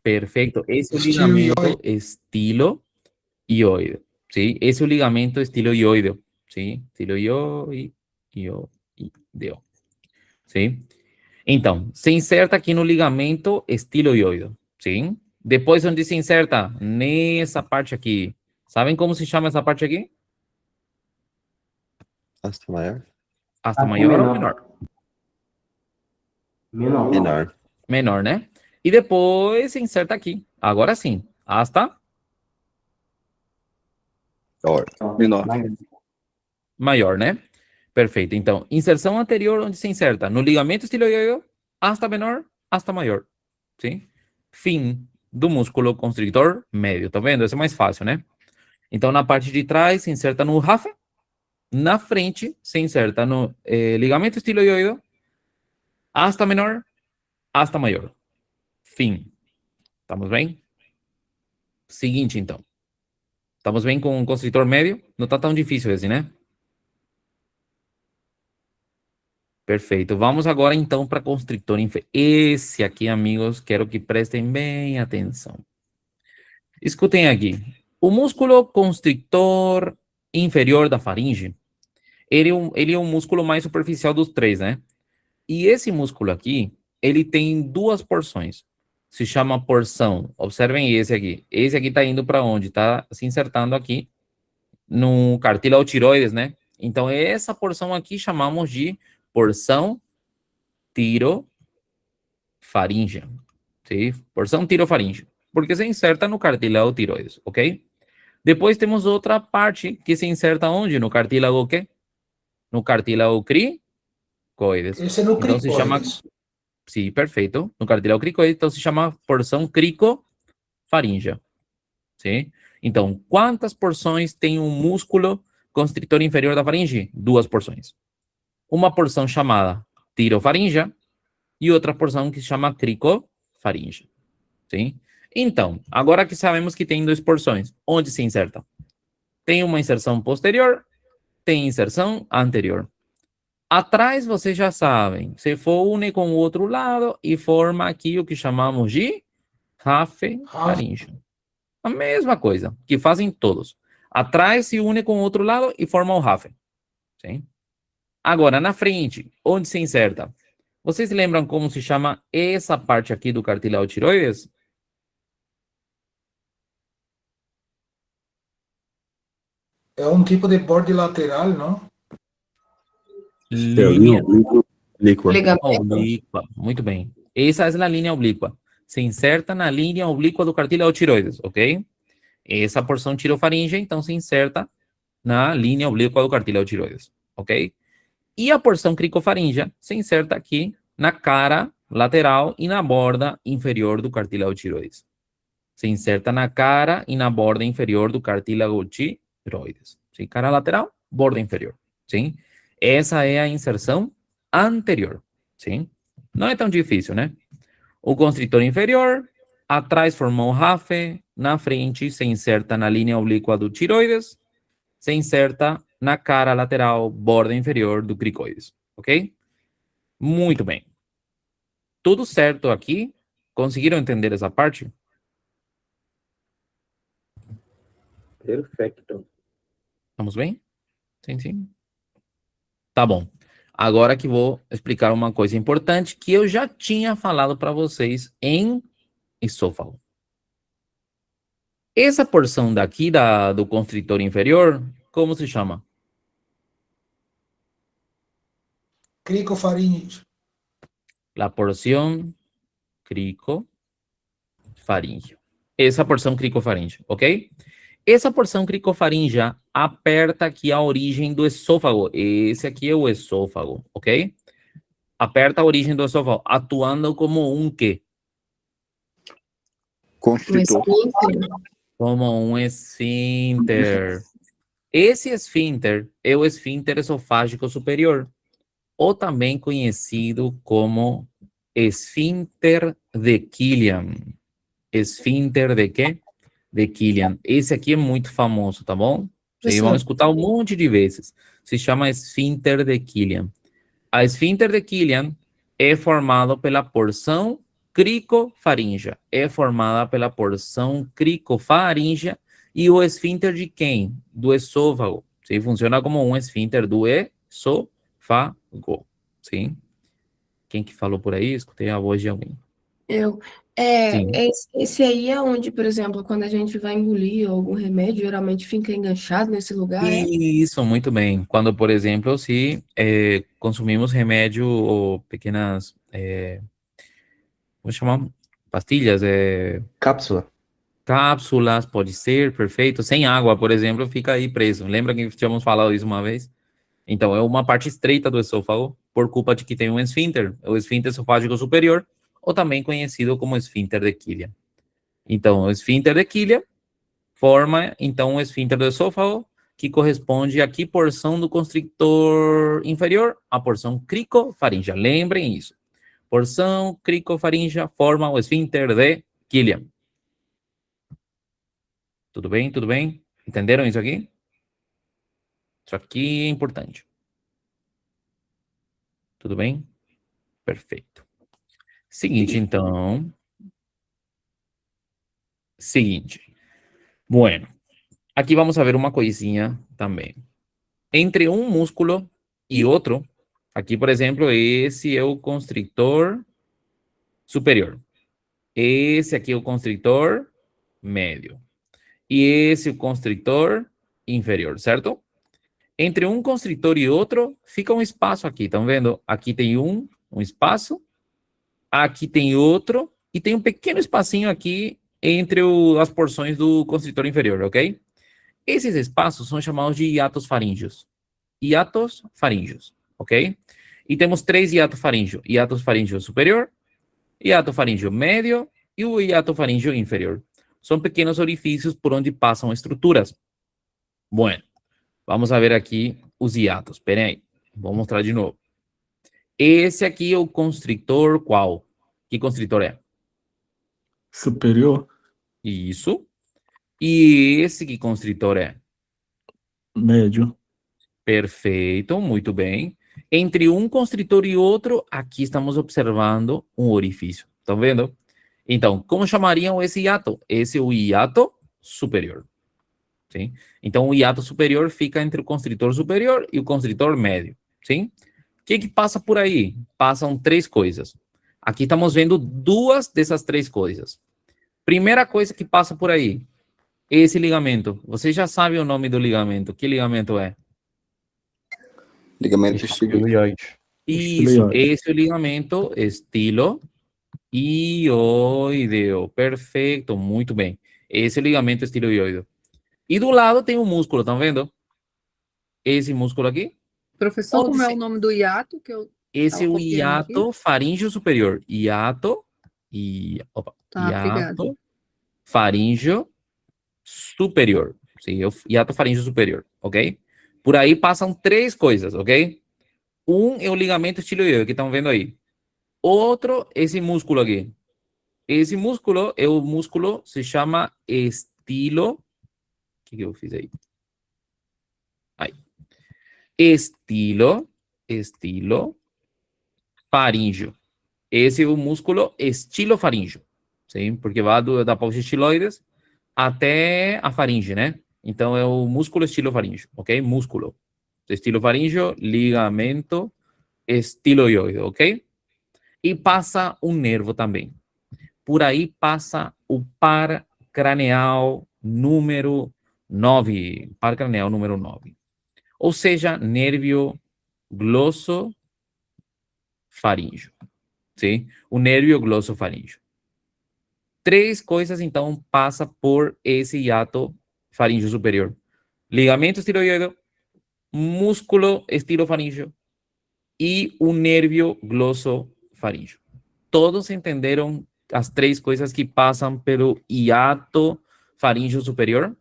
Perfeito. Esse é o Estilo ligamento estilo ioide. ¿Sí? Esse é o ligamento estilo ioide. ¿Sí? Estilo ioide. ¿Sí? Então, se inserta aqui no ligamento estiloioide, sim? Depois, onde se inserta? Nessa parte aqui. Sabem como se chama essa parte aqui? Asta maior? Asta maior ou menor? Menor. Menor, né? E depois se inserta aqui. Agora sim. Asta Menor. maior, né? Perfeito. Então, inserção anterior, onde se inserta? No ligamento estiloioide, asta menor, asta maior. Sim? Fim do músculo constrictor médio. Tá vendo? Esse é mais fácil, né? Então, na parte de trás, se inserta no rafe. Na frente, se inserta no ligamento estiloioide, asta menor, asta maior. Fim. Estamos bem? Seguinte, então. Estamos bem com o constritor médio? Não está tão difícil esse, né? Perfeito. Vamos agora, então, para constrictor inferior. Esse aqui, amigos, quero que prestem bem atenção. Escutem aqui. O músculo constrictor inferior da faringe, ele é um músculo mais superficial dos três, né? E esse músculo aqui, ele tem duas porções. Se chama porção. Observem esse aqui. Esse aqui está indo para onde? Está se insertando aqui no cartílago tiroides, né? Então, essa porção aqui chamamos de porção tirofaríngea. Sim? Porção tirofaríngea. Porque se inserta no cartílago tiroides, ok? Depois temos outra parte que se inserta onde? No cartílago o quê? No cartílago cricoides. Esse é no Então se chama... cricoides. Sim, perfeito. No cartílago cricoides, então se chama porção cricofaríngea. Sim? Então, quantas porções tem um músculo constrictor inferior da faringe? Duas porções. Uma porção chamada tirofaríngea e outra porção que se chama cricofaríngea. Sim? Então, agora que sabemos que tem duas porções, onde se inserta? Tem uma inserção posterior, tem inserção anterior. Atrás, vocês já sabem, se une com o outro lado e forma aqui o que chamamos de rafe faríngeo. A mesma coisa que fazem todos. Atrás se une com o outro lado e forma o rafe. Sim? Agora, na frente, onde se inserta? Vocês lembram como se chama essa parte aqui do cartílago tiroides? É um tipo de borde lateral, não? Línea Líquor. Ligamento. oblíqua. Muito bem. Essa é a linha oblíqua. Se inserta na linha oblíqua do cartílago tiroides, ok? Essa porção tirofaríngea, então, se inserta na linha oblíqua do cartílago tiroides, ok? E a porção cricofaríngea se inserta aqui na cara lateral e na borda inferior do cartílago tiroides. Se inserta na cara e na borda inferior do cartílago tiroides. Sim? Cara lateral, borda inferior. Sim? Essa é a inserção anterior. Sim? Não é tão difícil, né? O constritor inferior, atrás formou RAFE, na frente se inserta na linha oblíqua do tiroides, se inserta na cara lateral, borda inferior do cricoides, ok? Muito bem. Tudo certo aqui? Conseguiram entender essa parte? Perfeito. Estamos bem? Sim, sim. Tá bom. Agora que vou explicar uma coisa importante que eu já tinha falado para vocês em esôfago. Essa porção daqui do constritor inferior, como se chama? Cricofaríngeo. La porción cricofaríngea. Essa porção cricofaríngea, ok? Essa porção cricofaríngea aperta aqui a origem do esôfago. Esse aqui é o esôfago, ok? Aperta a origem do esôfago, atuando como um quê? Constritor. Como um esfíncter. Esse esfíncter é o esfíncter esofágico superior, ou também conhecido como esfíncter de Killian. Esfíncter de quê? De Killian. Esse aqui é muito famoso, tá bom? Vocês vão escutar um monte de vezes. Se chama esfíncter de Killian. A esfíncter de Killian é formado pela porção cricofaríngea. É formada pela porção cricofaríngea e o esfíncter de quem? Do esôfago. Sim? Funciona como um esfíncter do esôfago. Sim? Quem que falou por aí? Escutei a voz de alguém. Eu. Sim. Esse aí é onde, por exemplo, quando a gente vai engolir algum remédio, geralmente fica enganchado nesse lugar, é? Isso, muito bem. Quando, por exemplo, se consumimos remédio ou pequenas, como chamar? Pastilhas, Cápsula. cápsulas, pode ser, perfeito. Sem água, por exemplo, fica aí preso. Lembra que tínhamos falado isso uma vez? Então, é uma parte estreita do esôfago, por culpa de que tem um esfíncter, o esfíncter esofágico superior, ou também conhecido como esfíncter de Killian. Então, o esfíncter de Killian forma, então, o esfíncter do esôfago, que corresponde a que porção do constrictor inferior? A porção cricofaríngea. Lembrem isso. Porção cricofaríngea forma o esfíncter de Killian. Tudo bem? Tudo bem? Entenderam isso aqui? Isso aqui é importante. Tudo bem? Perfeito. Seguinte, então. Seguinte. Bueno, aqui vamos ver uma coisinha também. Entre um músculo e outro, aqui, por exemplo, esse é o constrictor superior. Esse aqui é o constrictor médio. E esse é o constrictor inferior, certo? Entre um constrictor e outro, fica um espaço aqui, estão vendo? Aqui tem um espaço, aqui tem outro, e tem um pequeno espacinho aqui entre as porções do constrictor inferior, ok? Esses espaços são chamados de hiatos faríngeos. Hiatos faríngeos, ok? E temos três hiatos faríngeos. Hiato faríngeo superior, hiato faríngeo médio e o hiato faríngeo inferior. São pequenos orifícios por onde passam estruturas. Bueno, vamos ver aqui os hiatos. Espera aí, vou mostrar de novo. Esse aqui é o constrictor qual? Que constrictor é? Superior, Isso. E esse que constrictor é? médio, Perfeito, muito bem. Entre um constritor e outro, aqui estamos observando um orifício. Estão vendo? Então, como chamariam esse hiato? Esse é o hiato superior. Sim? Então, o hiato superior fica entre o constritor superior e o constritor médio. sim? O que passa por aí? Passam três coisas. Aqui estamos vendo duas dessas três coisas. Primeira coisa que passa por aí, esse ligamento. Você já sabe o nome do ligamento. Que ligamento é? Ligamento estiloide. Isso, esse é o ligamento estiloideo. Perfeito, muito bem. Esse é o ligamento estiloideo. E do lado tem um músculo, estão vendo? Esse músculo aqui. Professor, Onde como é se- o nome do hiato que eu Esse é tava o copiando aqui? hiato faríngeo superior. Hiato Tá, obrigada. faríngeo superior. Sim, o hiato faríngeo superior, ok? Por aí passam três coisas, ok? Um é o ligamento estiloideo, que estão vendo aí. Outro, esse músculo aqui. Esse músculo é o músculo, se chama estilo. O que eu fiz aí? Aí. Estilo faríngeo. Esse é o músculo estilofaríngeo, sim? Porque vai da parte estiloides até a faringe, né? Então é o músculo estilofaríngeo, ok? Músculo. Estilofaríngeo, ligamento estiloide, ok? E passa um nervo também. Por aí passa o par craneal número 9. Par craneal número 9. Ou seja, nervio glossofaríngeo. Sim? O nervio glossofaríngeo. Três coisas, então, passa por esse hiato faríngeo superior. Ligamento estiloide, músculo estilofaríngeo e o nervio glossofaríngeo. Todos entenderam as três coisas que passam pelo hiato faríngeo superior?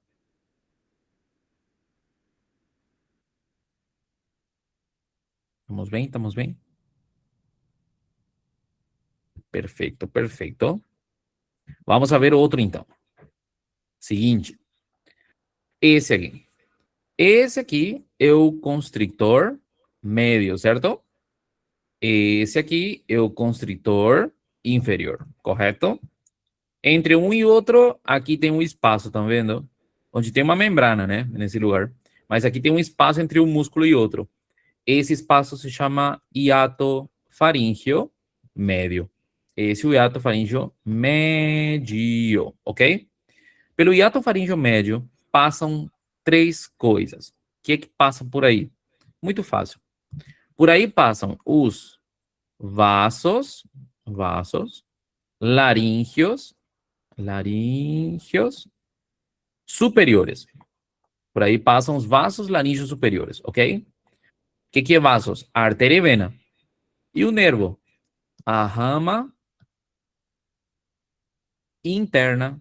¿Estamos bem? ¿Estamos bem? Perfeito, perfeito. Vamos a ver outro, então. Seguinte. Esse aqui. Esse aqui é o constrictor médio, certo? Esse aqui é o constrictor inferior, correto? Entre um e outro, aqui tem um espaço, estão vendo? Onde tem uma membrana, né? Nesse lugar. Mas aqui tem um espaço entre um músculo e outro. Esse espaço se chama hiato faríngeo médio. Esse é o hiato faríngeo médio, ok? Pelo hiato faríngeo médio, passam três coisas. O que é que passa por aí? Muito fácil. Por aí passam os vasos laríngeos superiores. Por aí passam os vasos laríngeos superiores, ok? O que é vasos? Artéria e vena. E o nervo? A rama interna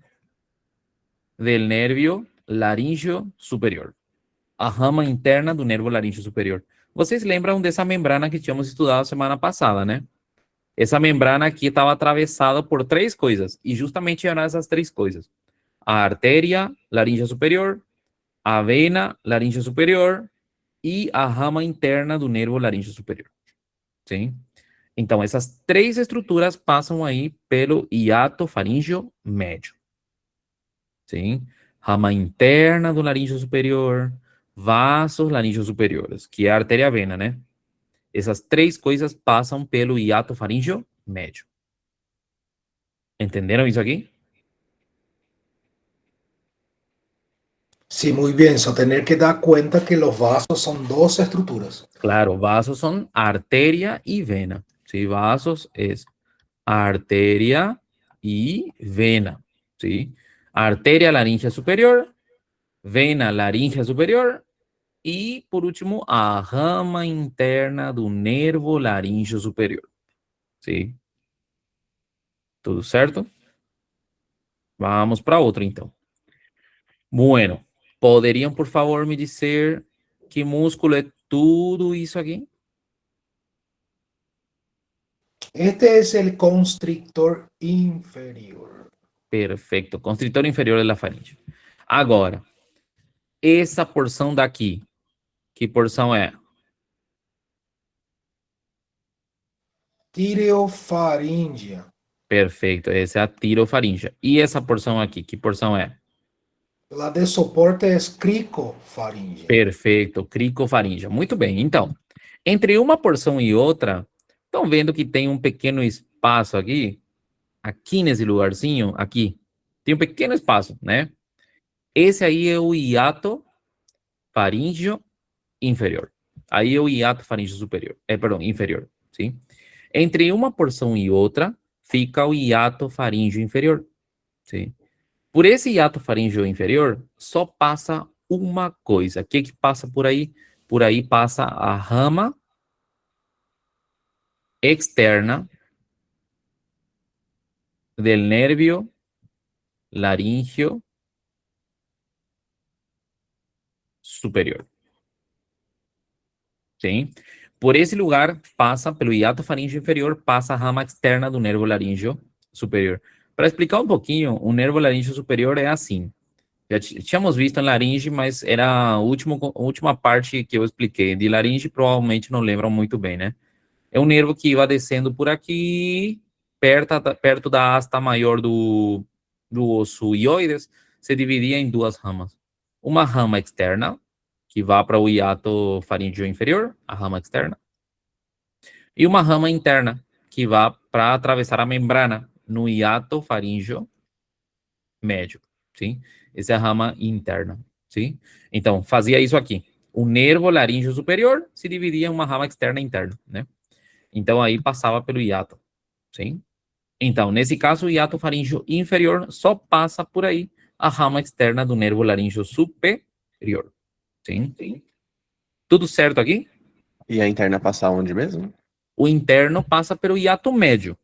del nervio laríngeo superior. A rama interna do nervo laríngeo superior. Vocês lembram dessa membrana que tínhamos estudado semana passada, né? Essa membrana aqui estava atravessada por três coisas, e justamente eram essas três coisas. A artéria laríngea superior, a vena laríngea superior e a rama interna do nervo laríngeo superior. Sim? Então, essas três estruturas passam aí pelo hiato faríngeo médio. Sim? Rama interna do laríngeo superior, vasos laríngeos superiores, que é a artéria e a vena, né? Essas três coisas passam pelo hiato faríngeo médio. Entenderam isso aqui? Sí, muy bien. So, tener que dar cuenta que los vasos son dos estructuras. Claro, vasos son arteria y vena. ¿Sí? Vasos es arteria y vena. ¿Sí? Arteria laríngea superior, vena laríngea superior e, por último, a rama interna do nervo laríngeo superior. ¿Sí? ¿Tudo certo? Vamos para outro, então. Bueno, poderiam, por favor, me dizer que músculo é tudo isso aqui? Este es el constrictor inferior. Perfeito. Constritor inferior da faringe. Agora, essa porção daqui, que porção é? Tireofaríngea. Perfeito, essa é a tirofaríngea. E essa porção aqui, que porção é? La de soporte es cricofaríngea. Perfeito, cricofaríngea. Muito bem, então, Entre uma porção e outra, estão vendo que tem um pequeno espaço aqui? Aqui nesse lugarzinho, aqui. Tem um pequeno espaço, né? Esse aí é o hiato faríngeo inferior. Aí é o hiato faríngeo superior. Perdão, inferior, sim? Entre uma porção e outra, fica o hiato faríngeo inferior, sim? Por esse hiato faríngeo inferior, só passa uma coisa. O que que passa por aí? Por aí passa a rama externa del nervio laríngeo superior. Sim? Por esse lugar, passa, pelo hiato faríngeo inferior, passa a rama externa do nervo laríngeo superior. Para explicar um pouquinho, o nervo laríngeo superior é assim. Já tínhamos visto em laringe, mas era a última parte que eu expliquei. De laringe, provavelmente não lembram muito bem, né? É um nervo que vai descendo por aqui, perto da asta maior do osso hioides, se dividia em duas ramas. Uma rama externa, que vai para o hiato faríngeo inferior, a rama externa, e uma rama interna, que vai para atravessar a membrana no hiato faríngeo médio, sim? Essa é a rama interna, sim? Então, fazia isso aqui. O nervo laríngeo superior se dividia em uma rama externa e interna, né? Então, aí passava pelo hiato, sim? Então, nesse caso, o hiato faríngeo inferior só passa por aí a rama externa do nervo laríngeo superior, sim? Tudo certo aqui? E a interna passa onde mesmo? O interno passa pelo hiato médio,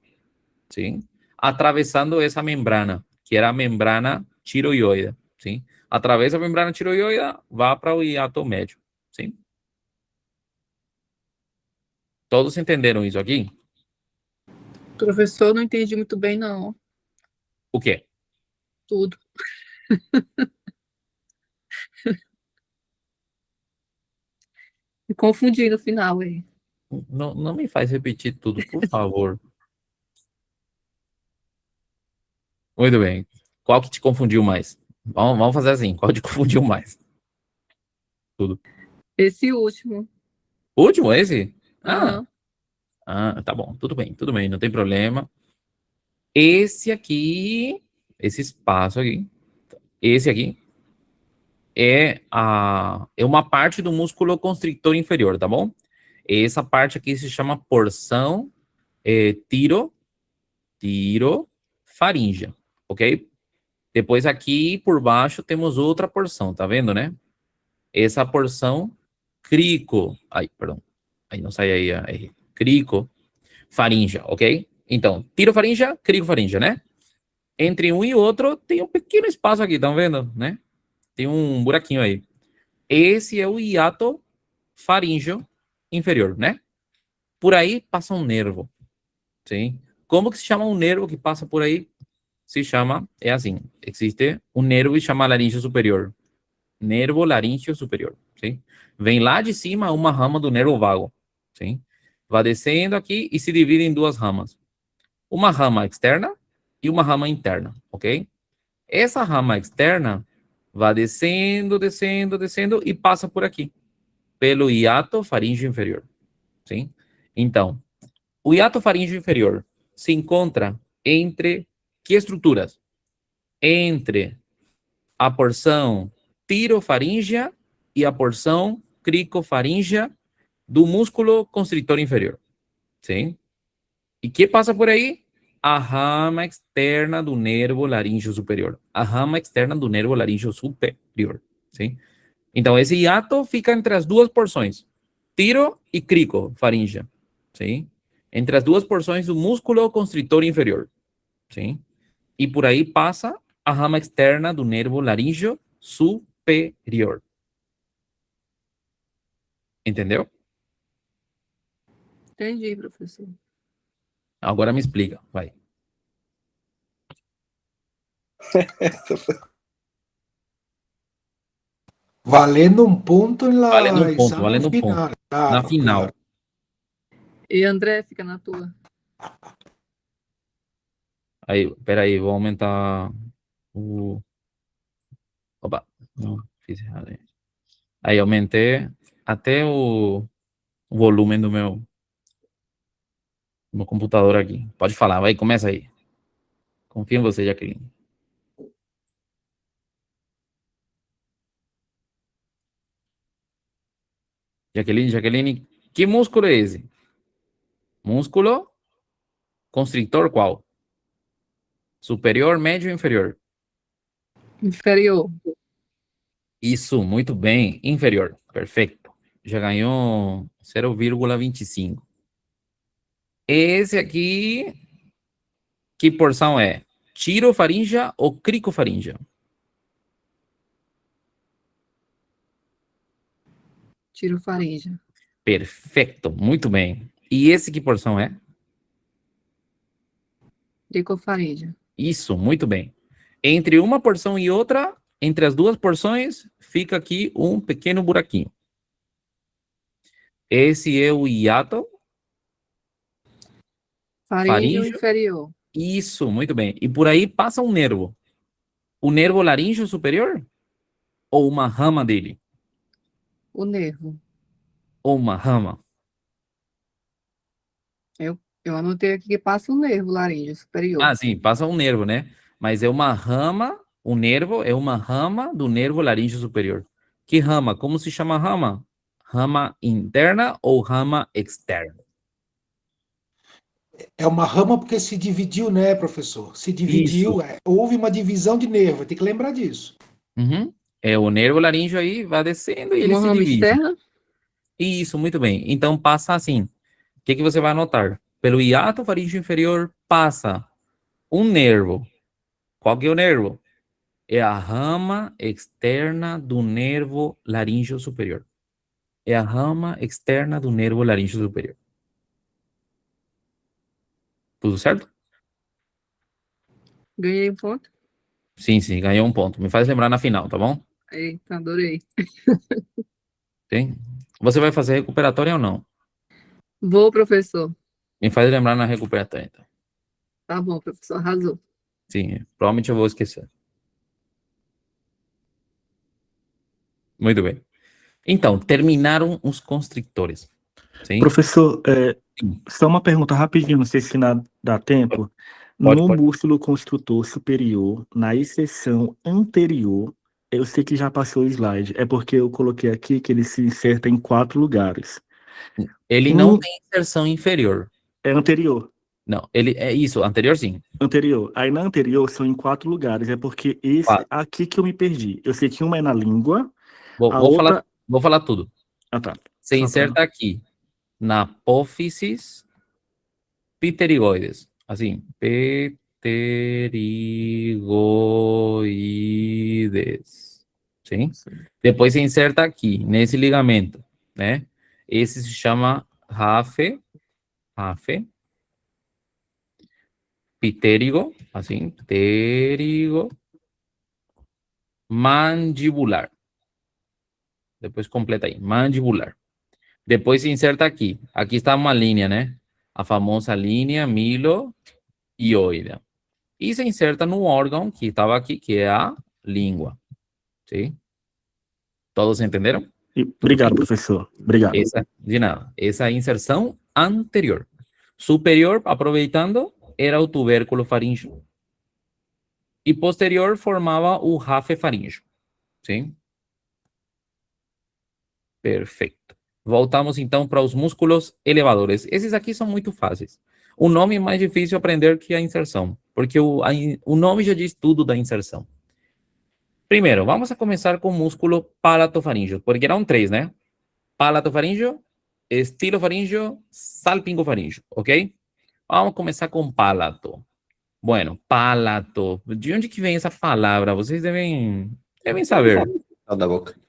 sim? Atravessando essa membrana, que era a membrana tiroioide, sim? Atravessa a membrana tiroioide, vai para o hiato médio, sim? Todos entenderam isso aqui? Professor, não entendi muito bem, não. O quê? Tudo. Me confundi no final aí. Não me faz repetir tudo, por favor. Muito bem. Qual que te confundiu mais? Vamos fazer assim. Qual te confundiu mais? Tudo. Esse último. O último, esse? Aham. Tá bom. Tudo bem. Não tem problema. Esse aqui, esse espaço aqui, esse aqui, é uma parte do músculo constrictor inferior, tá bom? Essa parte aqui se chama porção tirofaríngea, ok? Depois aqui por baixo temos outra porção, tá vendo, né? Essa porção perdão. Aí não sai aí a R. Cricofaríngea, ok? Então, tirofaríngea, cricofaríngea, né? Entre um e outro tem um pequeno espaço aqui, estão vendo, né? Tem um buraquinho aí. Esse é o hiato faríngeo inferior, né? Por aí passa um nervo, sim? Como que se chama um nervo que passa por aí? Se chama, é assim, existe um nervo que chama laríngeo superior. Nervo laríngeo superior, sim? Vem lá de cima uma rama do nervo vago, sim? Vai descendo aqui e se divide em duas ramas. Uma rama externa e uma rama interna, ok? Essa rama externa vai descendo e passa por aqui, pelo hiato faríngeo inferior, sim? Então, o hiato faríngeo inferior se encontra entre que estruturas? Entre a porção tirofaríngea e a porção cricofaríngea do músculo constritor inferior, sim? E que passa por aí? A rama externa do nervo laríngeo superior. A rama externa do nervo laríngeo superior, sim? Então, esse hiato fica entre as duas porções, tiro e cricofaríngea, sim? Entre as duas porções do músculo constritor inferior, sim? E por aí passa a rama externa do nervo laríngeo superior. Entendeu? Entendi, professor. Agora me explica, vai. Valendo um ponto em Valendo um ponto, exame valendo um ponto. final. Na Claro, final. claro. E André, fica na tua. Aí, peraí, vou aumentar o... Opa, não, fiz errado aí. Aí, aumentei até o o volume do meu computador aqui. Pode falar, vai, começa aí. Confio em você, Jaqueline. Jaqueline, que músculo é esse? Músculo constrictor qual? Superior, médio ou inferior? Inferior. Isso, muito bem. Inferior. Perfeito. Já ganhou 0,25. Esse aqui, que porção é? Tirofaríngea ou cricofaríngea? Tirofaringe. Perfeito, muito bem. E esse que porção é? Cricofaringe. Isso, muito bem. Entre uma porção e outra, entre as duas porções, fica aqui um pequeno buraquinho. Esse é o hiato Faríngeo faríngeo. inferior. Isso, muito bem. E por aí passa um nervo. O nervo laríngeo superior? Ou uma rama dele? O nervo. Ou uma rama? Eu anotei aqui que passa o nervo laríngeo superior. Ah, sim, passa um nervo, né? Mas é uma rama, o nervo é uma rama do nervo laríngeo superior. Que rama? Como se chama a rama? Rama interna ou rama externa? É uma rama porque se dividiu, né, professor? Se Isso. dividiu, houve uma divisão de nervo, tem que lembrar disso. Uhum. É o nervo laríngeo aí, vai descendo e ele Uma se rama divide. externa? Isso, muito bem. Então passa assim. O que você vai anotar? Pelo hiato faríngeo inferior passa um nervo. Qual que é o nervo? É a rama externa do nervo laríngeo superior. É a rama externa do nervo laríngeo superior. Tudo certo? Ganhei um ponto? Sim, sim, ganhou um ponto. Me faz lembrar na final, tá bom? Eita, adorei. Sim. Você vai fazer recuperatória ou não? Vou, professor. Me faz lembrar na recuperatória, então. Tá bom, professor, arrasou. Sim, provavelmente eu vou esquecer. Muito bem. Então, terminaram os constrictores. Sim? Professor, Sim. só uma pergunta rapidinho, não sei se dá tempo. Pode, No pode. músculo construtor superior, na exceção anterior, eu sei que já passou o slide, é porque eu coloquei aqui que ele se inserta em 4 lugares. Ele não tem inserção inferior. É anterior. Não, ele é isso, anterior sim. Anterior. Aí na anterior são em 4 lugares, é porque esse Quatro. aqui que eu me perdi. Eu sei que uma é na língua, Vou, a vou outra... falar, vou falar tudo. Ah, tá. Você Só pra... inserta aqui, na apófisis pterigoides. Assim, pterigoides. Sim? Depois você inserta aqui, nesse ligamento, né? Esse se chama rafe, pitérigo, assim, pterigo, mandibular. Depois completa aí, mandibular. Depois se inserta aqui. Aqui está uma linha, né? A famosa linha milo-hioide. E se inserta no órgão que estava aqui, que é a língua. Sim? Todos entenderam? Tudo Obrigado, bem? professor. Obrigado. De nada. Essa é a inserção anterior. Superior, aproveitando, era o tubérculo faríngeo. E posterior formava o rafe faríngeo. Sim? Perfeito. Voltamos então para os músculos elevadores. Esses aqui são muito fáceis. O nome é mais difícil aprender que a inserção, porque o nome já diz tudo da inserção. Primeiro, vamos a começar com o músculo palatofaríngeo, porque eram 3, né? Palatofaríngeo, estilofaríngeo, salpingofaríngeo, ok? Vamos começar com palato. Bueno, palato. De onde que vem essa palavra? Vocês devem saber. Da boca.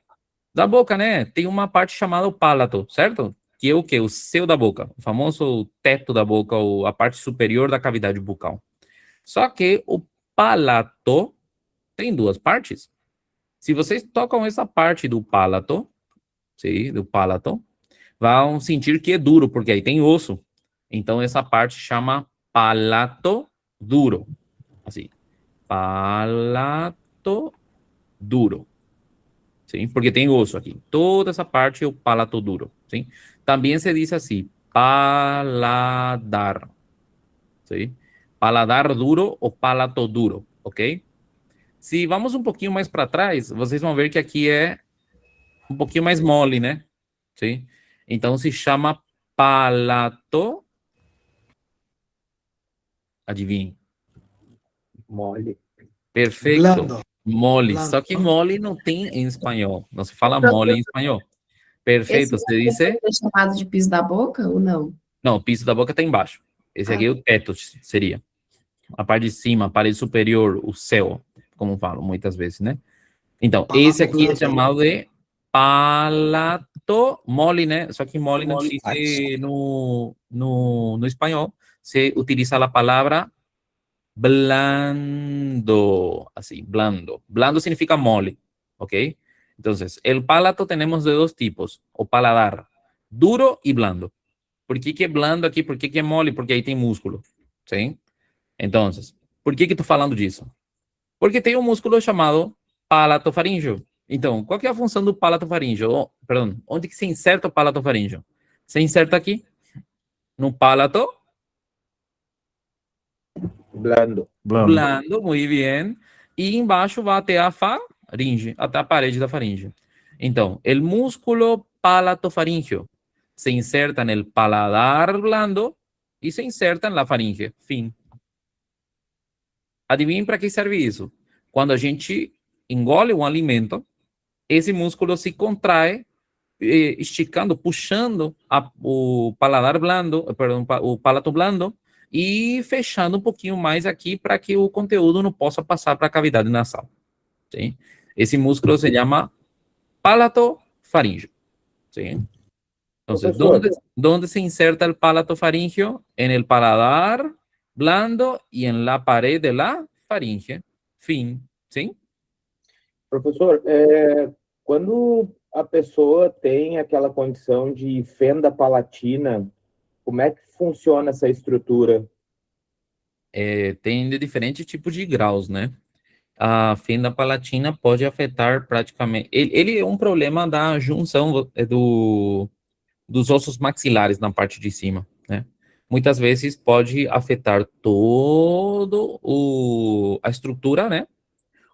Da boca, né? Tem uma parte chamada o palato, certo? Que é o quê? O céu da boca. O famoso teto da boca, ou a parte superior da cavidade bucal. Só que o palato tem 2 partes. Se vocês tocam essa parte do palato, sim, do palato, vão sentir que é duro, porque aí tem osso. Então, essa parte chama palato duro. Assim, palato duro. Sim, porque tem osso aqui. Toda essa parte é o palato duro. Sim? También se dice así, paladar, ¿sí? Paladar duro o palato duro, ¿ok? Se vamos um pouquinho mais para trás, vocês vão ver que aqui é um pouquinho mais mole, né? Sim? Então se chama palato. Adivinhe. Mole. Perfeito. Blando. Mole. Blando. Só que mole não tem em espanhol. Não se fala mole em espanhol. Perfeito. Esse Você disse. é chamado de piso da boca ou não? Não, o piso da boca está embaixo. Esse aqui é o teto, seria. A parte de cima, a parede superior, o céu, como falam muitas vezes, né? Então, esse aqui é chamado de palato mole, né? Só que mole não existe no espanhol. Se utiliza a palavra blando, así, blando. Blando significa mole, ¿ok? Entonces, el palato tenemos de dos tipos, o paladar, duro y blando. ¿Por qué que é blando aqui? Por que que é mole? Porque aí tem músculo, sim? Então, por que que tô falando disso? Porque tem um músculo chamado palatofaríngeo. Então, qual que é a função do palatofaríngeo? Perdão, onde que se inserta o palatofaríngeo? Se inserta aqui, no palato Blando. blando, muito bem. E embaixo vai até a faringe, até a parede da faringe. Então, o músculo palatofaríngeo se inserta no paladar blando e se inserta na faringe. Fim. Adivinhem para que serve isso? Quando a gente engole um alimento, esse músculo se contrai, esticando, puxando o paladar blando, perdão, o palato blando, e fechando um pouquinho mais aqui para que o conteúdo não possa passar para a cavidade nasal. Sim? Esse músculo se chama palatofaríngeo. Sim? Entonces, ¿dónde se inserta el palatofaríngeo? En el paladar blando y en la pared de la faringe. Fin. Sim? Professor, quando a pessoa tem aquela condição de fenda palatina, como é que funciona essa estrutura? Tem de diferentes tipos de graus, né? A fenda palatina pode afetar praticamente... Ele é um problema da junção dos ossos maxilares na parte de cima, né? Muitas vezes pode afetar todo a estrutura, né?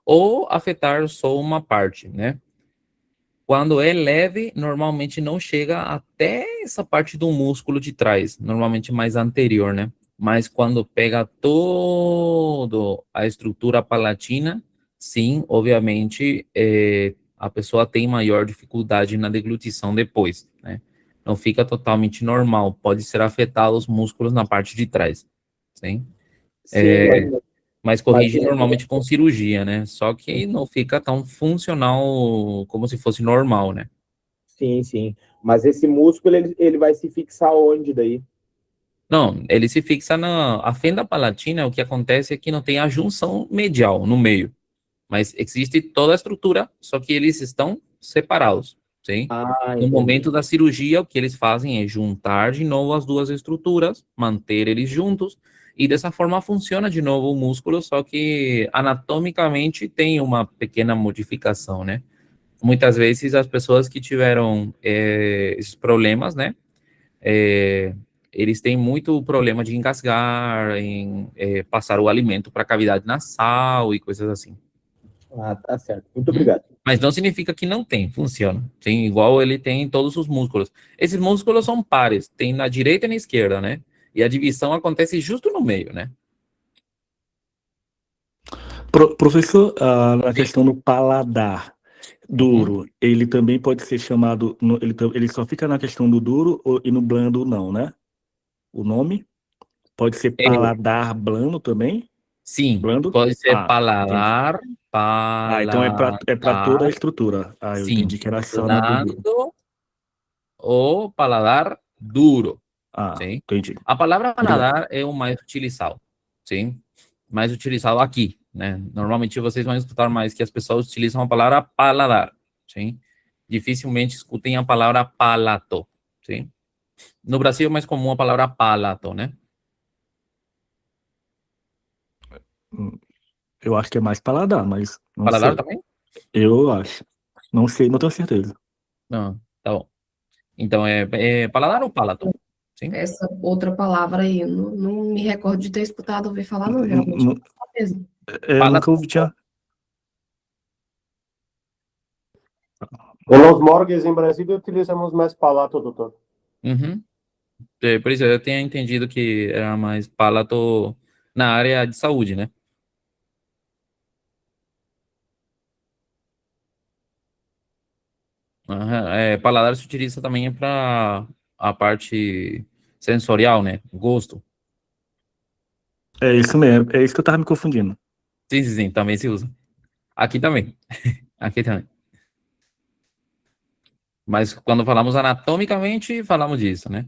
Ou afetar só uma parte, né? Quando é leve, normalmente não chega até essa parte do músculo de trás, normalmente mais anterior, né? Mas quando pega toda a estrutura palatina, sim, obviamente, a pessoa tem maior dificuldade na deglutição depois, né? Não fica totalmente normal, pode ser afetado os músculos na parte de trás, sim? Mas corrige normalmente com cirurgia, né? Só que não fica tão funcional como se fosse normal, né? Sim, sim. Mas esse músculo, ele vai se fixar onde daí? Não, ele se fixa a fenda palatina, o que acontece é que não tem a junção medial no meio. Mas existe toda a estrutura, só que eles estão separados, sim? No momento da cirurgia, o que eles fazem é juntar de novo as duas estruturas, manter eles juntos, e dessa forma funciona de novo o músculo, só que anatomicamente tem uma pequena modificação, né? Muitas vezes as pessoas que tiveram esses problemas, né? Eles têm muito problema de engasgar, em passar o alimento para a cavidade nasal e coisas assim. Ah, tá certo. Muito obrigado. Mas não significa que não tem, funciona. Tem igual ele tem em todos os músculos. Esses músculos são pares, tem na direita e na esquerda, né? E a divisão acontece justo no meio, né? Professor, na questão do paladar duro, ele também pode ser chamado, ele só fica na questão do duro e no blando não, né? O nome pode ser paladar blando também? Sim, blando? pode ser paladar, então é para toda a estrutura. Eu sim, entendi que era só na do duro. Ou paladar duro. Sim? Entendi. A palavra paladar é o mais utilizado, sim? Mais utilizado aqui, né? Normalmente vocês vão escutar mais que as pessoas utilizam a palavra paladar, sim? Dificilmente escutem a palavra palato, sim? No Brasil é mais comum a palavra palato, né? Eu acho que é mais paladar, mas não paladar sei. Também? Eu acho. Não sei, não tenho certeza. Não, tá bom. Então, é paladar ou palato? Sim? Essa outra palavra aí, eu não me recordo de ter escutado ouvir falar, não, geralmente. Nu- Mesmo. Nunca ouvi, tinha... En los morgues em Brasília utilizamos mais palato, doutor. Uhum. Por isso, eu tinha entendido que era mais palato na área de saúde, né? Aham, paladar se utiliza também para a parte sensorial, né? Gosto. É isso mesmo, é isso que eu tava me confundindo. Sim, sim, sim, também se usa. Aqui também. Aqui também. Mas quando falamos anatomicamente, falamos disso, né?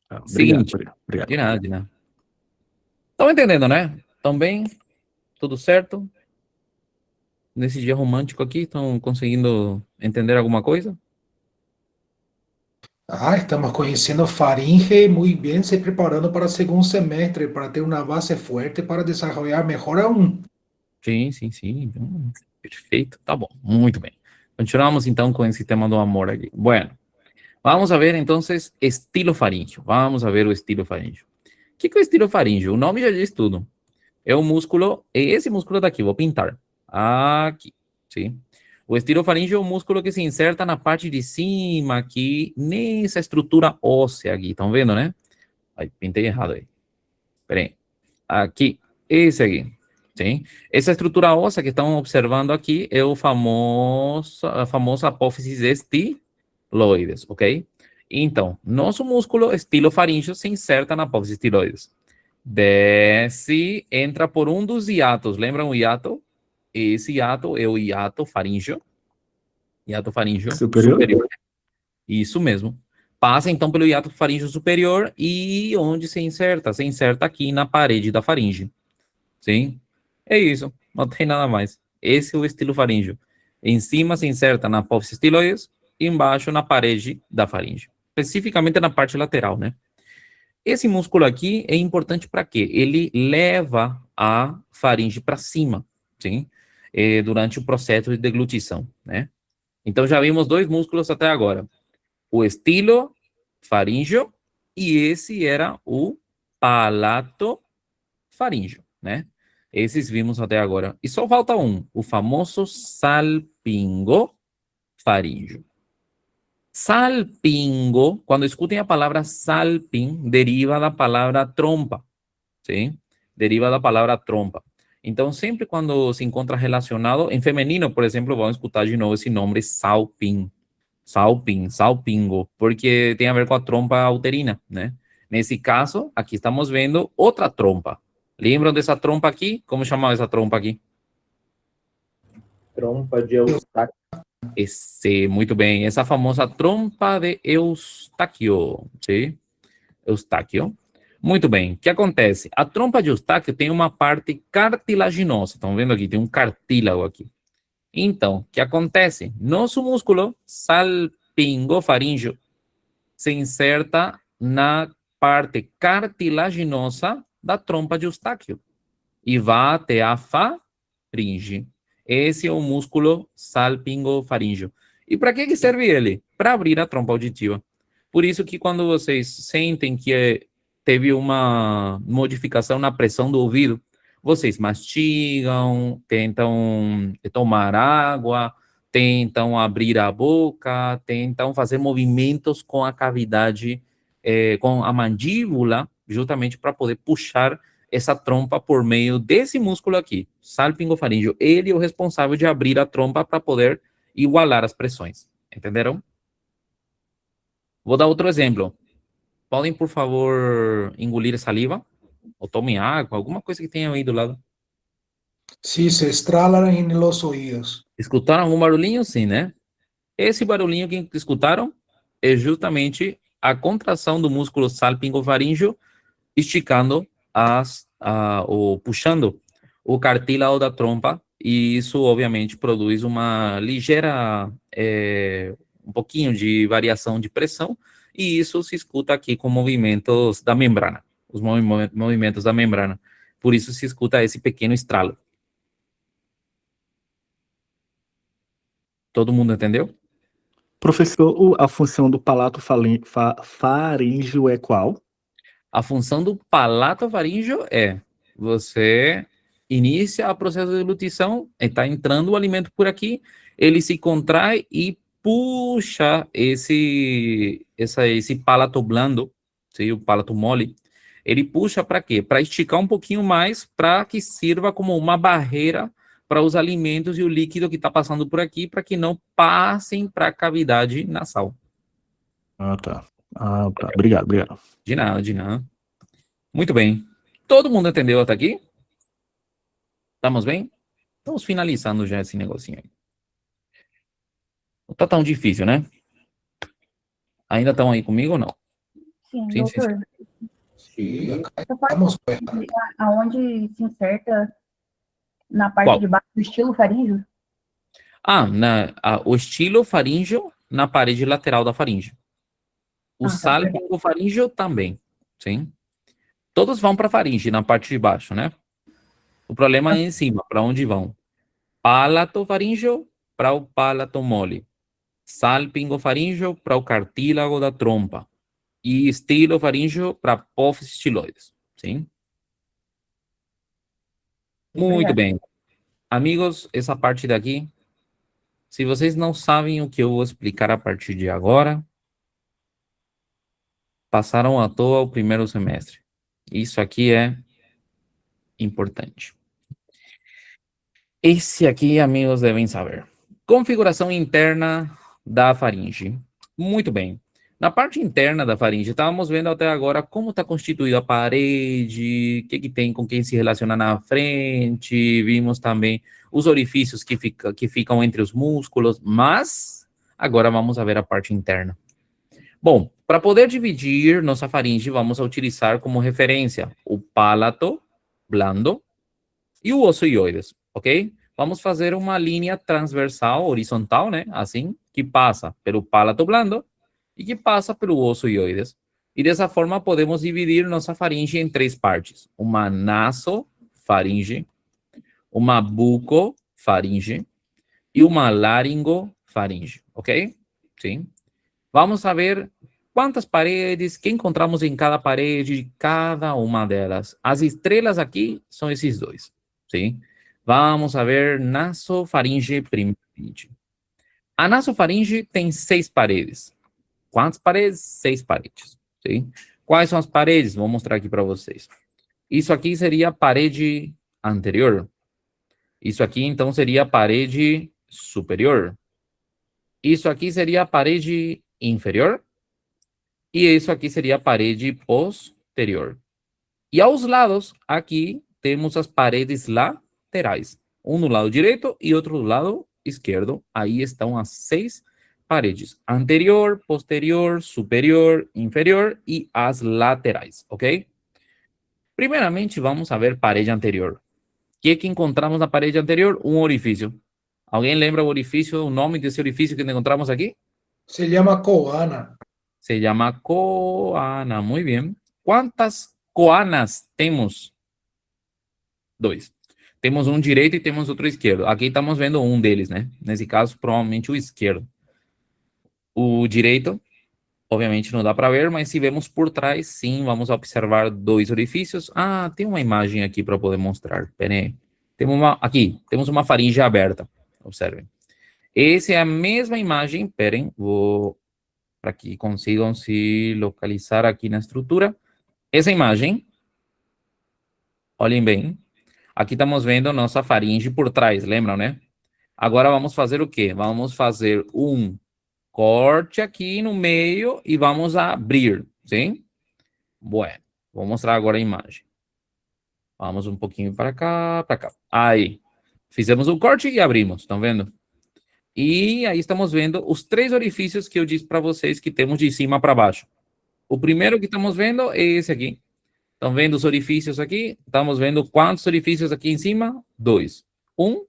Obrigado, Seguinte. obrigado. De nada, de nada. Estão entendendo, né? Estão bem? Tudo certo? Nesse dia romântico aqui, estão conseguindo entender alguma coisa? Estamos conhecendo faringe muy bien, se preparando para el segundo semestre, para ter uma base fuerte para desarrollar mejor aún. Sim, sim, sim. Perfeito, tá bom. Muito bem. Continuamos então com esse tema do amor aqui. Bueno, vamos a ver entonces estilo faríngeo. Vamos a ver o estilo faríngeo. O que é o estilo faríngeo? O nome já diz tudo. É o músculo, é esse músculo daqui, vou pintar. Aqui, sim. O estilo faríngeo é o músculo que se inserta na parte de cima aqui, nessa estrutura óssea aqui. Estão vendo, né? Ai, pintei errado aí. Pera aí. Aqui, esse aqui. Sim? Essa estrutura óssea que estão observando aqui é a famosa apófise estiloides, ok? Então, nosso músculo estilofaríngeo se inserta na apófise estiloides. Desce, entra por um dos hiatos. Lembram o hiato? Esse hiato é o hiato faríngeo. Hiato faríngeo superior. Isso mesmo. Passa então pelo hiato faríngeo superior e onde se inserta? Se inserta aqui na parede da faringe. Sim? É isso. Não tem nada mais. Esse é o estilo faríngeo. Em cima se inserta na apófise estiloides e embaixo na parede da faringe. Especificamente na parte lateral, né? Esse músculo aqui é importante para quê? Ele leva a faringe para cima, sim? Durante o processo de deglutição, né? Então já vimos dois músculos até agora. O estilo faríngeo e esse era o palato faríngeo, né? Esses vimos até agora. E só falta um, o famoso salpingo faríngeo. Salpingo, quando escutem a palavra salping, deriva da palavra trompa, sim? Deriva da palavra trompa. Então, sempre quando se encontra relacionado, em feminino, por exemplo, vamos escutar de novo esse nome salping, salping, salpingo, porque tem a ver com a trompa uterina, né? Nesse caso, aqui estamos vendo outra trompa. Lembram dessa trompa aqui? Como chamava essa trompa aqui? Trompa de Eustáquio. Muito bem. Essa famosa trompa de Eustáquio, sim? Eustáquio. Muito bem. O que acontece? A trompa de Eustáquio tem uma parte cartilaginosa. Estão vendo aqui? Tem um cartílago aqui. Então, o que acontece? Nosso músculo salpingofaríngeo se inserta na parte cartilaginosa da trompa de Eustáquio e vai até a faringe. Esse é o músculo salpingofaríngeo. E para que serve ele? Para abrir a trompa auditiva. Por isso que quando vocês sentem que teve uma modificação na pressão do ouvido, vocês mastigam, tentam tomar água, tentam abrir a boca, tentam fazer movimentos com a cavidade, com a mandíbula, justamente para poder puxar essa trompa por meio desse músculo aqui, salpingofaríngeo. Ele é o responsável de abrir a trompa para poder igualar as pressões. Entenderam? Vou dar outro exemplo. Podem, por favor, engolir saliva? Ou tomem água, alguma coisa que tenha aí do lado. Sí, se estralan en los oídos. Escutaram algum barulhinho? Sim, né? Esse barulhinho que escutaram é justamente a contração do músculo salpingofaríngeo esticando ou puxando o cartílago da trompa, e isso obviamente produz uma ligeira, um pouquinho de variação de pressão, e isso se escuta aqui com movimentos da membrana, os movimentos da membrana. Por isso se escuta esse pequeno estralo. Todo mundo entendeu? Professor, a função do palato faríngeo é qual? A função do palato faríngeo é você inicia o processo de deglutição, está entrando o alimento por aqui, ele se contrai e puxa esse palato blando, sim, o palato mole, ele puxa para quê? Para esticar um pouquinho mais, para que sirva como uma barreira para os alimentos e o líquido que está passando por aqui, para que não passem para a cavidade nasal. Ah, tá. Ah, tá. Obrigado, obrigado. De nada, de nada. Muito bem. Todo mundo entendeu até aqui? Estamos bem? Estamos finalizando já esse negocinho aí. Não tá tão difícil, né? Ainda estão aí comigo ou não? Sim, Sim, sim, sim. doutor. Sim, Você pode vamos explicar aonde se inserta na parte Qual? de baixo do estilo faríngeo? O estilo faríngeo na parede lateral da faringe. O Ah, tá. sálpingo faríngeo também, sim. Todos vão para a faringe, na parte de baixo, né? O problema é em cima, para onde vão? Palato faríngeo para o palato mole. Sálpingo faríngeo para o cartílago da trompa. E estilo faríngeo para apófises estiloides, sim? Muito Obrigado. bem. Amigos, essa parte daqui, se vocês não sabem o que eu vou explicar a partir de agora, passaram à toa o primeiro semestre. Isso aqui é importante. Esse aqui, amigos, devem saber. Configuração interna da faringe. Muito bem. Na parte interna da faringe, estávamos vendo até agora como está constituída a parede, o que tem com quem se relaciona na frente, vimos também os orifícios que ficam entre os músculos, mas agora vamos ver a parte interna. Bom, para poder dividir nossa faringe, vamos utilizar como referência o palato blando e o osso ioides, ok? Vamos fazer uma linha transversal, horizontal, né? Assim, que passa pelo palato blando e que passa pelo osso ioides. E dessa forma podemos dividir nossa faringe em três partes: uma nasofaringe, uma bucofaringe e uma laringofaringe, ok? Sim. Vamos saber quantas paredes que encontramos em cada parede, cada uma delas. As estrelas aqui são esses dois, sim? Vamos ver nasofaringe primeiramente. A nasofaringe tem 6 paredes. Quantas paredes? 6 paredes, sim? Quais são as paredes? Vou mostrar aqui para vocês. Isso aqui seria a parede anterior. Isso aqui, então, seria a parede superior. Isso aqui seria a parede inferior. E isso aqui seria a parede posterior. E aos lados, aqui, temos as paredes laterais. Um no lado direito e outro do lado esquerdo. Aí estão as 6 paredes. Anterior, posterior, superior, inferior e as laterais, ok? Primeiramente, vamos ver parede anterior. O que encontramos na parede anterior? Um orifício. Alguém lembra o orifício, o nome desse orifício que encontramos aqui? Se llama coana. Se llama coana. Muy bien. ¿Cuántas coanas temos? 2. Temos um direito e temos outro esquerdo. Aqui estamos vendo um deles, né? Nesse caso, provavelmente o esquerdo. O direito, obviamente não dá para ver, mas se vemos por trás, sim, vamos observar 2 orifícios. Ah, tem uma imagem aqui para poder mostrar. Pera aí. Aqui, temos uma faringe aberta. Observem. Essa é a mesma imagem. Esperem, vou para que consigam se localizar aqui na estrutura. Essa imagem, olhem bem, aqui estamos vendo nossa faringe por trás, lembram, né? Agora vamos fazer o quê? Vamos fazer um corte aqui no meio e vamos abrir, sim? Bueno, vou mostrar agora a imagem. Vamos um pouquinho para cá, para cá. Aí, fizemos um corte e abrimos, estão vendo? E aí estamos vendo os 3 orifícios que eu disse para vocês que temos de cima para baixo. O primeiro que estamos vendo é esse aqui. Estão vendo os orifícios aqui? Estamos vendo quantos orifícios aqui em cima? 2. 1,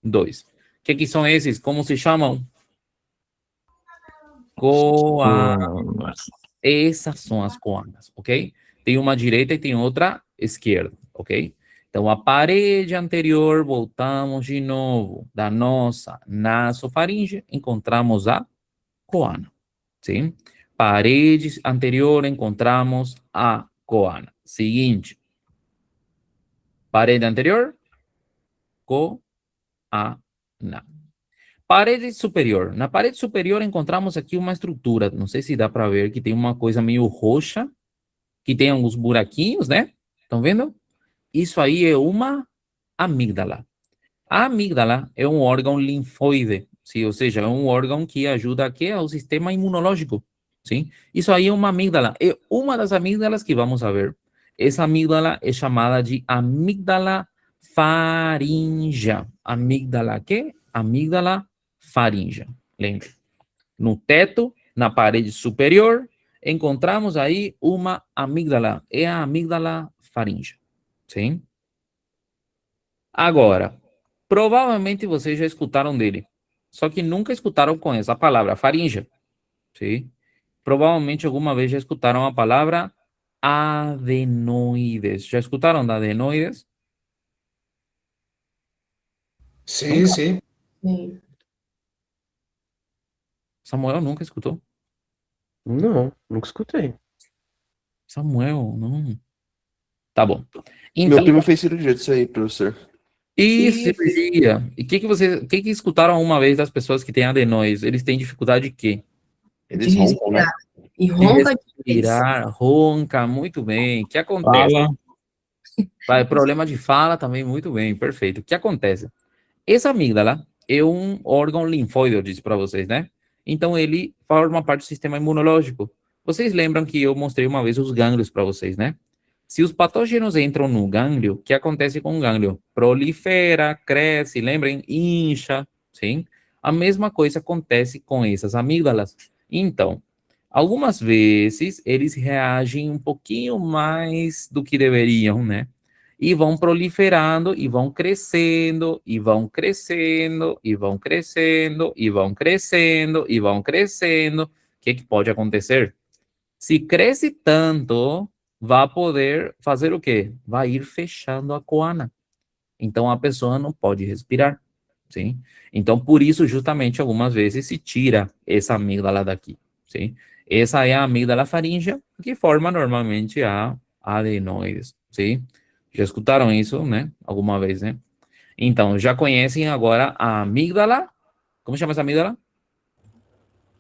2. O que são esses? Como se chamam? Coanas. Essas são as coanas, ok? Tem uma direita e tem outra esquerda, ok? Então, a parede anterior, voltamos de novo, da nossa nasofaringe, encontramos a coana, ¿sí? Parede anterior encontramos a coana. Seguinte. Parede anterior, coana. Parede superior. Na parede superior encontramos aqui uma estrutura. Não sei se dá para ver que tem uma coisa meio roxa, que tem alguns buraquinhos, né? Estão vendo? Isso aí é uma amígdala. A amígdala é um órgão linfóide, sim? Ou seja, é um órgão que ajuda aqui ao sistema imunológico, sim? Isso aí é uma amígdala. É uma das amígdalas que vamos a ver. Essa amígdala é chamada de amígdala faríngea. Amígdala quê? Amígdala faríngea. Lembre. No teto, na parede superior, encontramos aí uma amígdala. É a amígdala faríngea, sim? Agora, provavelmente vocês já escutaram dele, só que nunca escutaram com essa palavra, faríngea, sim? Provavelmente alguma vez já escutaram a palavra adenoides. Já escutaram da adenoides? Sim, sim. Sim. Samuel nunca escutou? Não, nunca escutei. Samuel, não. Tá bom. Meu Então, primo fez cirurgia disso aí, professor. e cirurgia. E o que vocês, que escutaram uma vez das pessoas que têm adenoides? Eles têm dificuldade de quê? Eles De roncam, né? respirar. E ronca de Respirar, ronca, muito bem. O que acontece? Vai, problema de fala também, muito bem, perfeito. O que acontece? Essa amígdala é um órgão linfóide, eu disse para vocês, né? Então ele forma parte do sistema imunológico. Vocês lembram que eu mostrei uma vez os gânglios para vocês, né? Se os patógenos entram no gânglio, o que acontece com o gânglio? Prolifera, cresce, lembrem, incha, sim? A mesma coisa acontece com essas amígdalas. Então, algumas vezes eles reagem um pouquinho mais do que deveriam, né? E vão proliferando, e vão crescendo, e vão crescendo, e vão crescendo, e vão crescendo, e vão crescendo. O que pode acontecer? Se cresce tanto, vai poder fazer o quê? Vai ir fechando a coana. Então, a pessoa não pode respirar, sim? Então, por isso, justamente, algumas vezes se tira essa amígdala daqui, sim? Essa é a amígdala faríngea, que forma normalmente a adenoides, sim? Já escutaram isso, né? Alguma vez, né? Então, já conhecem agora a amígdala. Como chama essa amígdala?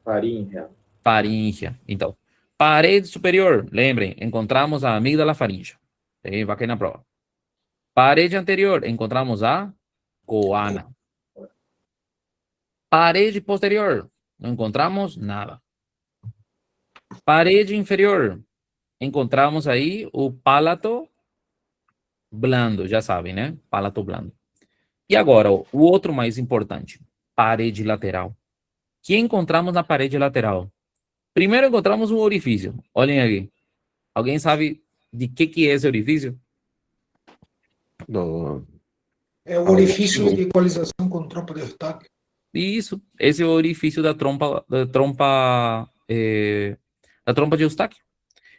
Faríngea. Faríngea. Então, parede superior, lembrem, encontramos a amígdala faríngea. Vai cair na prova. Parede anterior, encontramos a coana. Parede posterior, não encontramos nada. Parede inferior, encontramos aí o palato blando, já sabem, né? Palato blando. E agora, o outro mais importante, parede lateral. O que encontramos na parede lateral? Primeiro encontramos um orifício. Olhem aqui. Alguém sabe de que é esse orifício? É o orifício de equalização com trompa de Eustáquio. Isso. Esse é o orifício da trompa de Eustáquio.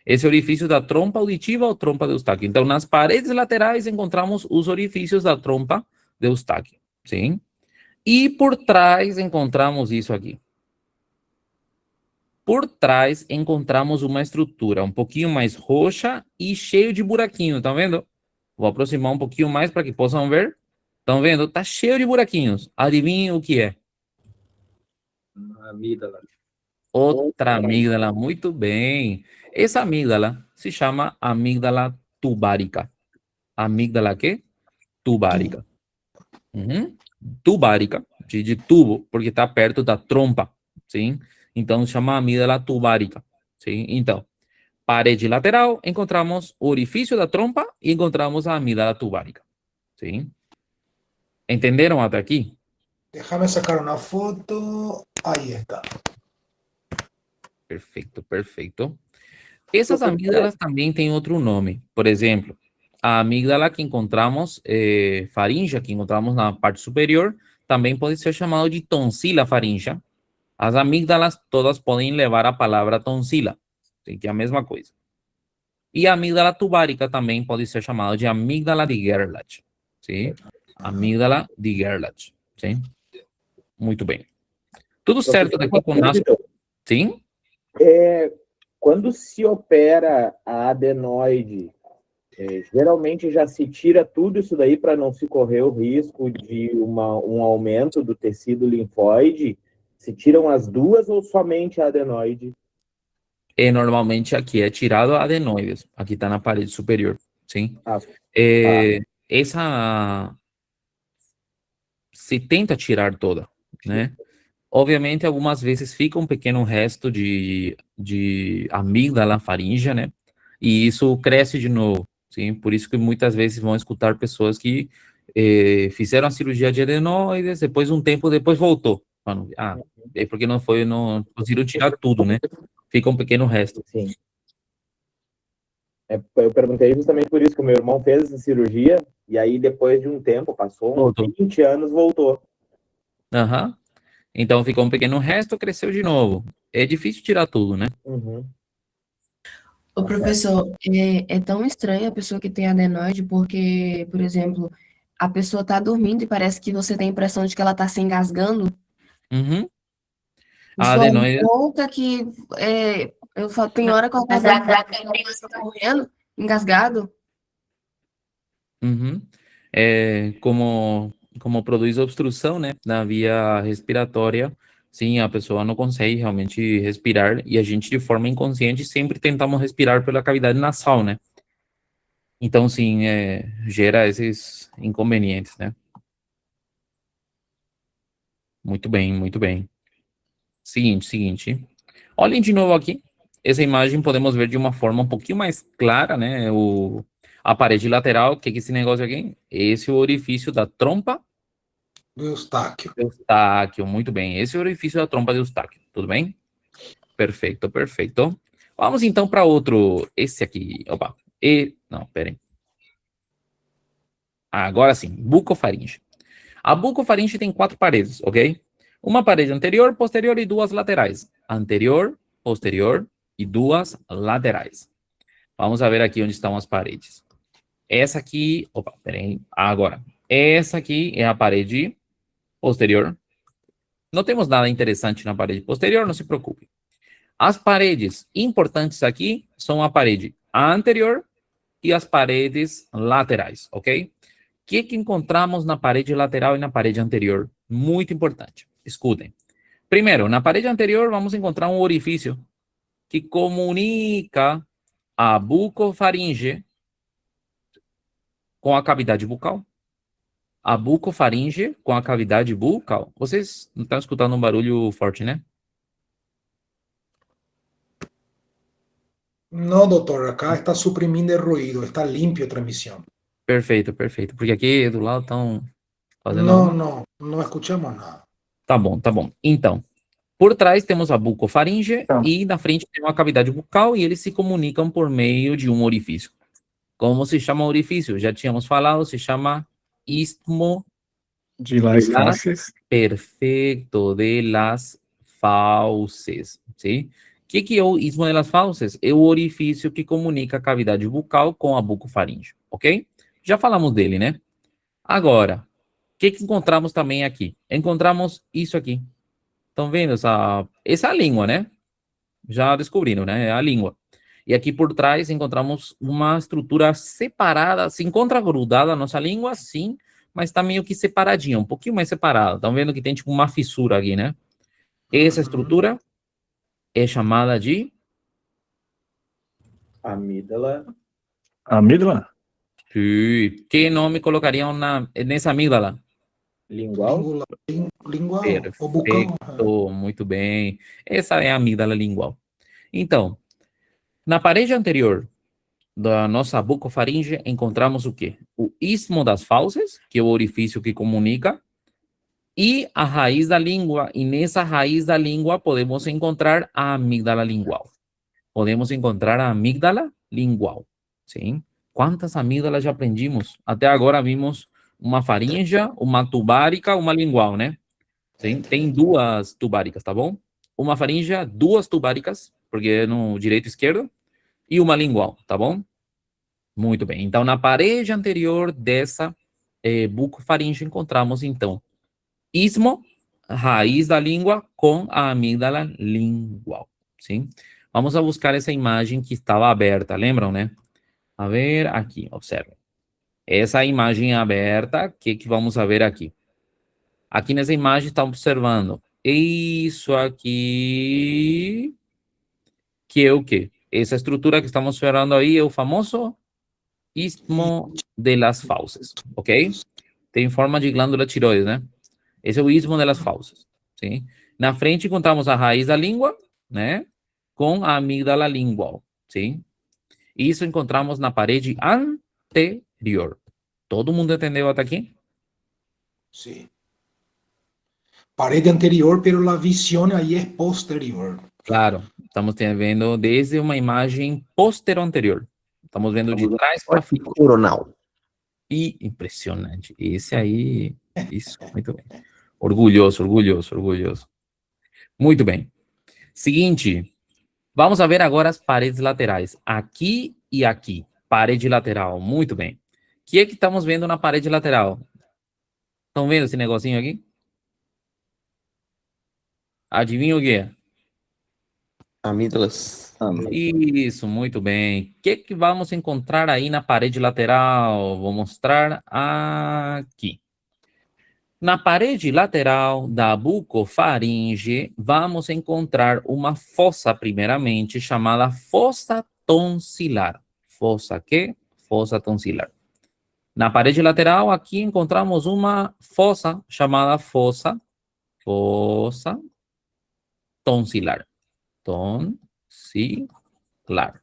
Esse orifício da trompa auditiva ou trompa de Eustáquio. Então, nas paredes laterais encontramos os orifícios da trompa de Eustáquio, sim? E por trás encontramos isso aqui. Por trás encontramos uma estrutura um pouquinho mais roxa e cheio de buraquinho, tá vendo? Vou aproximar um pouquinho mais para que possam ver. Estão vendo? Tá cheio de buraquinhos. Adivinhem o que é? Amígdala. Outra amígdala, muito bem. Essa amígdala se chama amígdala tubárica. Amígdala quê? Tubárica. Tubárica, de tubo, porque está perto da trompa, sim? Então, se chama amígdala tubárica, sim? Então, parede lateral, encontramos o orifício da trompa e encontramos a amígdala tubárica, sim? Entenderam até aqui? Déjame sacar una foto. Ahí está. Perfeito, perfeito. Essas amígdalas também têm outro nome. Por exemplo, a amígdala que encontramos, faríngea, que encontramos na parte superior, também pode ser chamada de tonsila faríngea. As amígdalas todas podem levar a palavra tonsila, que é a mesma coisa. E a amígdala tubárica também pode ser chamada de amígdala de Gerlach, sim? Amígdala de Gerlach, sim? Muito bem. Tudo certo daqui com o nosso... Sim? Quando se opera a adenoide, geralmente já se tira tudo isso daí para não se correr o risco de um aumento do tecido linfóide? Se tiram as duas ou somente a adenoide? Normalmente aqui é tirado a adenoides. Aqui está na parede superior. Sim? Ah, Essa se tenta tirar toda, né? Obviamente, algumas vezes fica um pequeno resto de amígdala faríngea, né? E isso cresce de novo, sim? Por isso que muitas vezes vão escutar pessoas que fizeram a cirurgia de adenoides, depois, um tempo depois, voltou. Mano, é porque não conseguiram tirar tudo, né? Fica um pequeno resto. Sim. Eu perguntei justamente por isso que o meu irmão fez essa cirurgia e aí depois de um tempo, passou uns Voltou. 20 anos, voltou. Aham. Então, ficou um pequeno resto, cresceu de novo. É difícil tirar tudo, né? Ô, professor, é tão estranho a pessoa que tem adenoide, porque, por exemplo, a pessoa tá dormindo e parece que você tem a impressão de que ela tá se engasgando. Uhum. A Isso é adenoide... louca que eu falo, tem hora que eu tô morrendo, engasgado. Uhum. Como produz obstrução, né, na via respiratória, sim, a pessoa não consegue realmente respirar e a gente, de forma inconsciente, sempre tentamos respirar pela cavidade nasal, né? Então, sim, gera esses inconvenientes, né? Muito bem, muito bem. Seguinte. Olhem de novo aqui. Essa imagem podemos ver de uma forma um pouquinho mais clara, né? A parede lateral, o que é esse negócio aqui? Esse é o orifício da trompa Do Eustáquio. Eustáquio, muito bem. Esse é o orifício da trompa de Eustáquio, tudo bem? Perfeito, perfeito. Vamos então para outro, esse aqui. Opa, não, pera aí. Agora sim, bucofaringe. A bucofaringe tem 4 paredes, ok? Uma parede anterior, posterior e 2 laterais. Anterior, posterior e 2 laterais. Vamos ver aqui onde estão as paredes. Essa aqui, opa, pera aí. Agora, essa aqui é a parede posterior. Não temos nada interessante na parede posterior, não se preocupe. As paredes importantes aqui são a parede anterior e as paredes laterais, ok? O que encontramos na parede lateral e na parede anterior? Muito importante. Escutem. Primeiro, na parede anterior vamos encontrar um orifício que comunica a bucofaringe com a cavidade bucal. A bucofaringe com a cavidade bucal. Vocês não estão escutando um barulho forte, né? No, doutor, acá está suprimindo el ruido, está limpio a transmisión. Perfeito, perfeito. Porque aqui do lado estão fazendo... No escuchamos nada. Tá bom, tá bom. Então, por trás temos a bucofaringe e na frente tem uma cavidade bucal e eles se comunicam por meio de um orifício. Como se chama o orifício? Já tínhamos falado, se chama istmo De las fauces. Perfeito, de las fauces, sim? O que é o istmo de las fauces? É o orifício que comunica a cavidade bucal com a bucofaringe, ok? Já falamos dele, né? Agora, o que encontramos também aqui? Encontramos isso aqui. Estão vendo essa é a língua, né? Já descobriram, né? É a língua. E aqui por trás encontramos uma estrutura separada, se encontra grudada a nossa língua, sim, mas está meio que separadinha, um pouquinho mais separada. Estão vendo que tem tipo uma fissura aqui, né? Essa estrutura é chamada de Amígdala. Amígdala? Sim. Que nome colocariam nessa amígdala? Lingual? Lingual. Perfeito, muito bem. Essa é a amígdala lingual. Então, na parede anterior da nossa bucofaringe, encontramos o quê? O istmo das fauces, que é o orifício que comunica, e a raiz da língua. E nessa raiz da língua podemos encontrar a amígdala lingual. Podemos encontrar a amígdala lingual, sim? Quantas amígdalas já aprendimos? Até agora vimos uma faringe, uma tubárica, uma lingual, né? Sim? Tem 2 tubáricas, tá bom? Uma faringe, 2 tubáricas, porque é no direito e esquerdo, e uma lingual, tá bom? Muito bem. Então, na parede anterior dessa bucofaringe, encontramos, então, istmo, raiz da língua com a amígdala lingual, sim? Vamos a buscar essa imagem que estava aberta, lembram, né? A ver, aqui, observe. Essa imagem aberta, o que vamos ver aqui? Aqui nessa imagem está observando isso aqui, que é o quê? Essa estrutura que estamos vendo aí é o famoso istmo de las fauces, ok? Tem forma de glândula tiroides, né? Esse é o istmo de las fauces, sim? Na frente encontramos a raiz da língua, né? Com a amígdala lingual, sim? Isso encontramos na parede anterior. Todo mundo entendeu até aqui? Sí. Parede anterior, pero la visión ahí es posterior. Claro, estamos vendo desde uma imagem posterior anterior. Estamos vendo de trás para frente. Coronal. E impressionante. Esse aí, isso, muito bem. Orgulhoso, orgulhoso, orgulhoso. Muito bem. Seguinte, vamos a ver agora as paredes laterais. Aqui e aqui. Parede lateral, muito bem. O que é que estamos vendo na parede lateral? Estão vendo esse negocinho aqui? Adivinha o que é? Amígdalas. Isso, muito bem. O que vamos encontrar aí na parede lateral? Vou mostrar aqui. Na parede lateral da bucofaringe, vamos encontrar uma fossa, primeiramente, chamada fossa tonsilar. Fossa quê? Fossa tonsilar. Na parede lateral, aqui encontramos uma fossa chamada fossa tonsilar. Tonsilar.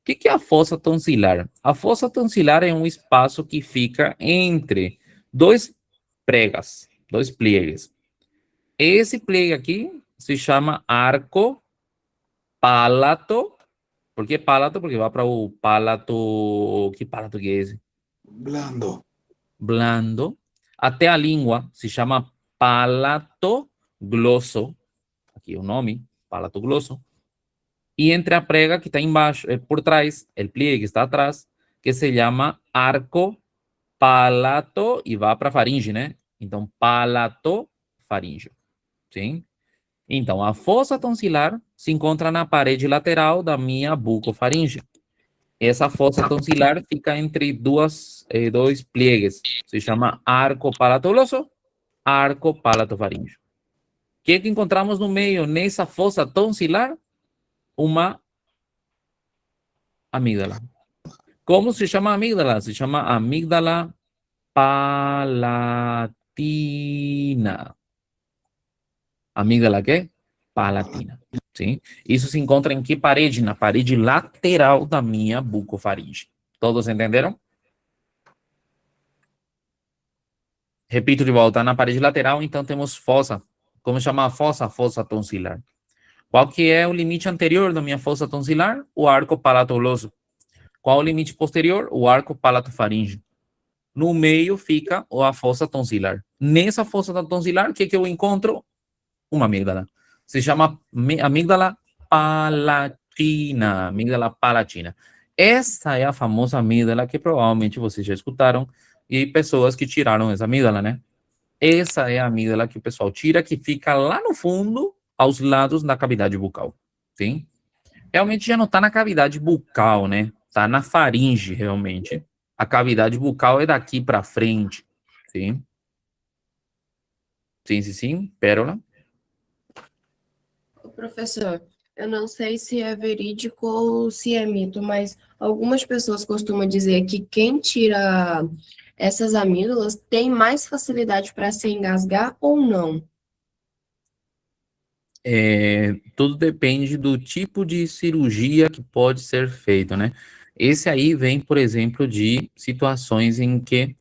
O que é a fossa tonsilar? A fossa tonsilar é um espaço que fica entre dois pregas, dois pliegues. Esse pliegue aqui se chama arco palato. Por que palato? Porque vai para o palato. Que palato que é esse? Blando. Blando. Até a língua se chama palato glosso. Aqui é o nome, palato glosso. E entre a prega que está embaixo, por trás, o pliegue que está atrás, que se chama arco palato e vai para a faringe, né? Então, palatofaríngeo, sim? Então, a fossa tonsilar se encontra na parede lateral da minha bucofaringe. Essa fossa tonsilar fica entre dois pliegues. Se chama arco palatoglosso, arco palatofaríngeo. O que encontramos no meio, nessa fossa tonsilar? Uma amígdala. Como se chama a amígdala? Se chama amígdala palatina. Amígdala quê? Palatina. Sim? Isso se encontra em que parede? Na parede lateral da minha bucofaringe. Todos entenderam? Repito de volta. Na parede lateral, então, temos fossa. Como chama a fossa? A fossa tonsilar. Qual que é o limite anterior da minha fossa tonsilar? O arco palatoglosso. Qual o limite posterior? O arco palatofaríngeo. No meio fica a fossa tonsilar. Nessa fossa tonsilar, o que eu encontro? Uma amígdala. Se chama amígdala palatina. Amígdala palatina. Essa é a famosa amígdala que provavelmente vocês já escutaram e pessoas que tiraram essa amígdala, né? Essa é a amígdala que o pessoal tira, que fica lá no fundo, aos lados da cavidade bucal. Sim? Realmente já não está na cavidade bucal, né? Está na faringe, realmente. A cavidade bucal é daqui para frente. Sim? Sim. Pérola? Professor, eu não sei se é verídico ou se é mito, mas algumas pessoas costumam dizer que quem tira essas amígdalas tem mais facilidade para se engasgar ou não? Tudo depende do tipo de cirurgia que pode ser feito, né? Esse aí vem, por exemplo, de situações em que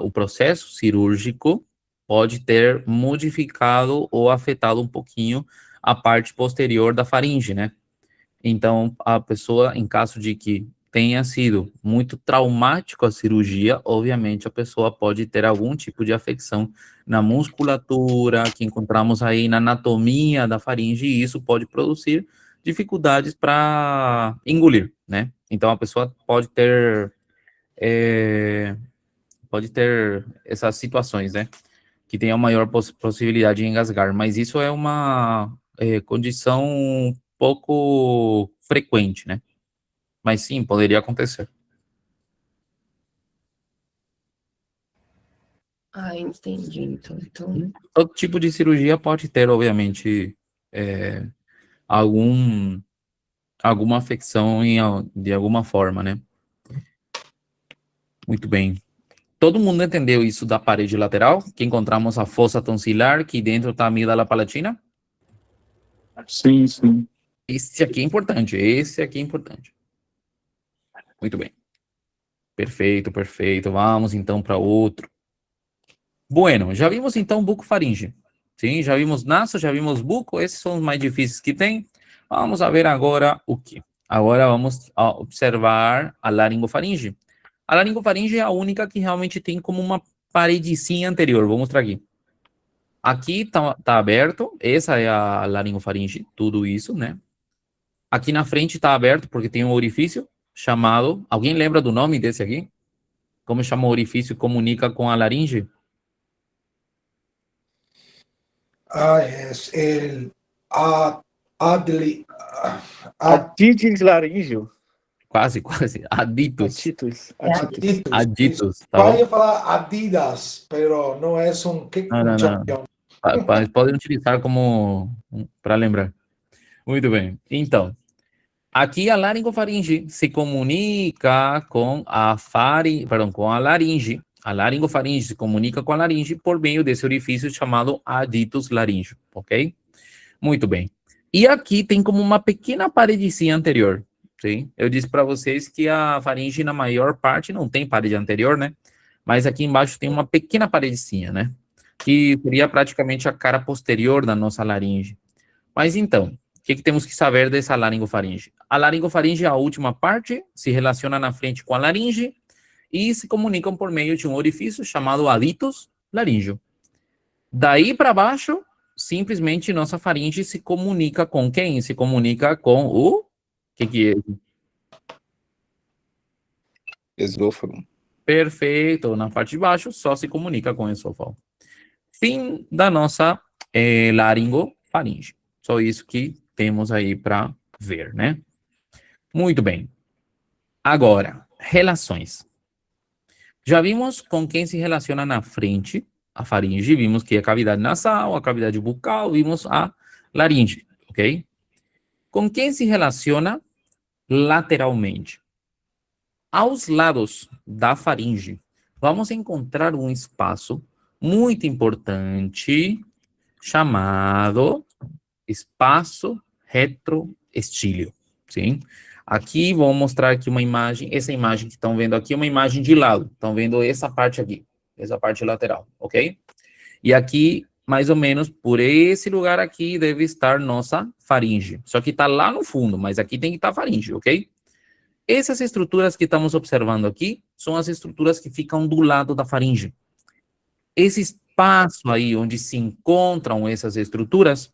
o processo cirúrgico pode ter modificado ou afetado um pouquinho a parte posterior da faringe, né? Então, a pessoa, em caso de que tenha sido muito traumático a cirurgia, obviamente a pessoa pode ter algum tipo de afecção na musculatura, que encontramos aí na anatomia da faringe, e isso pode produzir dificuldades para engolir, né? Então, a pessoa pode ter essas situações, né? que tenha maior possibilidade de engasgar, mas isso é uma condição pouco frequente, né? Mas sim, poderia acontecer. Ah, entendi. Então, Todo tipo de cirurgia pode ter, obviamente, alguma afecção de alguma forma, né? Muito bem. Todo mundo entendeu isso da parede lateral? Que encontramos a fossa tonsilar, que dentro está a amígdala palatina? Sim, sim. Esse aqui é importante, esse aqui é importante. Muito bem. Perfeito, perfeito. Vamos então para outro. Bueno, já vimos então bucofaringe. Sim, já vimos naso, já vimos buco, esses são os mais difíceis que tem. Vamos a ver agora o que? Agora vamos a observar a laringofaringe. A laringofaringe é a única que realmente tem como uma paredecinha anterior. Vou mostrar aqui. Aqui tá aberto, essa é a laringofaringe, tudo isso, né? Aqui na frente tá aberto porque tem um orifício chamado... Alguém lembra do nome desse aqui? Como chama o orifício e comunica com a laringe? Es el adli, Atitis laríngeo. Quase, quase. Aditus. Atitis. aditus. Aditus, tá Quase bom? ia falar Adidas, pero não é um que Não. champion. Podem utilizar como para lembrar. Muito bem. Então, aqui a laringofaringe se comunica com com a laringe. A laringofaringe se comunica com a laringe por meio desse orifício chamado aditus laríngeo, ok? Muito bem. E aqui tem como uma pequena paredezinha anterior, sim? Eu disse para vocês que a faringe, na maior parte, não tem parede anterior, né? Mas aqui embaixo tem uma pequena paredezinha, né? Que seria praticamente a cara posterior da nossa laringe. Mas então, o que temos que saber dessa laringofaringe? A laringofaringe é a última parte, se relaciona na frente com a laringe e se comunicam por meio de um orifício chamado aditus laríngeo. Daí para baixo, simplesmente nossa faringe se comunica com quem? Se comunica com o... que é? Esôfago. Perfeito. Na parte de baixo, só se comunica com o esôfago. Fim da nossa laringofaringe. Só isso que temos aí para ver, né? Muito bem. Agora, relações. Já vimos com quem se relaciona na frente a faringe, vimos que é a cavidade nasal, a cavidade bucal, vimos a laringe, ok? Com quem se relaciona lateralmente? Aos lados da faringe, vamos encontrar um espaço muito importante chamado espaço retroestílio, sim? Aqui vou mostrar aqui uma imagem, essa imagem que estão vendo aqui é uma imagem de lado, estão vendo essa parte aqui, essa parte lateral, ok? E aqui, mais ou menos, por esse lugar aqui, deve estar nossa faringe. Só que está lá no fundo, mas aqui tem que estar a faringe, ok? Essas estruturas que estamos observando aqui são as estruturas que ficam do lado da faringe. Esse espaço aí onde se encontram essas estruturas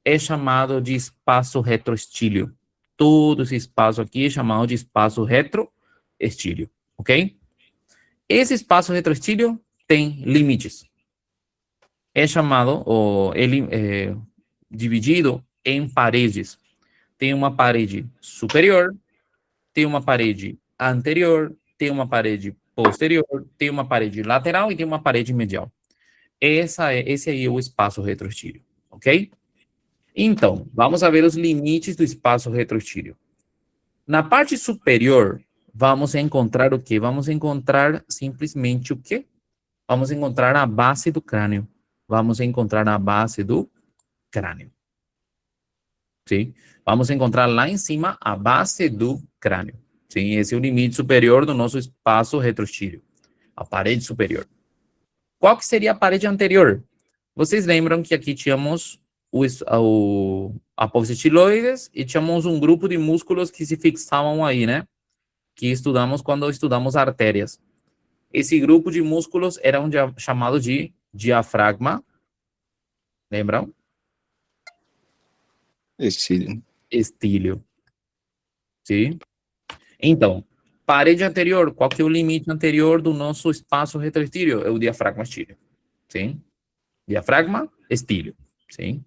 é chamado de espaço retroestílio. Todo esse espaço aqui é chamado de espaço retroestílio, ok? Esse espaço retroestílio tem limites. É chamado, dividido em paredes. Tem uma parede superior, tem uma parede anterior, tem uma parede posterior, tem uma parede lateral e tem uma parede medial. Esse aí é o espaço retroestílio, ok? Então, vamos a ver os limites do espaço retroestílio. Na parte superior, vamos encontrar o quê? Vamos encontrar simplesmente o quê? Vamos encontrar a base do crânio. Vamos encontrar a base do crânio. Sim? Vamos encontrar lá em cima a base do crânio. Sim? Esse é o limite superior do nosso espaço retroestílio. A parede superior. Qual que seria a parede anterior? Vocês lembram que aqui tínhamos a apófise estiloides e tínhamos um grupo de músculos que se fixavam aí, né? Que estudamos quando estudamos artérias. Esse grupo de músculos era chamado de diafragma. Lembram? Estílio. Sim? Então, parede anterior, qual que é o limite anterior do nosso espaço retroestílio? É o diafragma estílio. Sim? Diafragma, estílio, sim?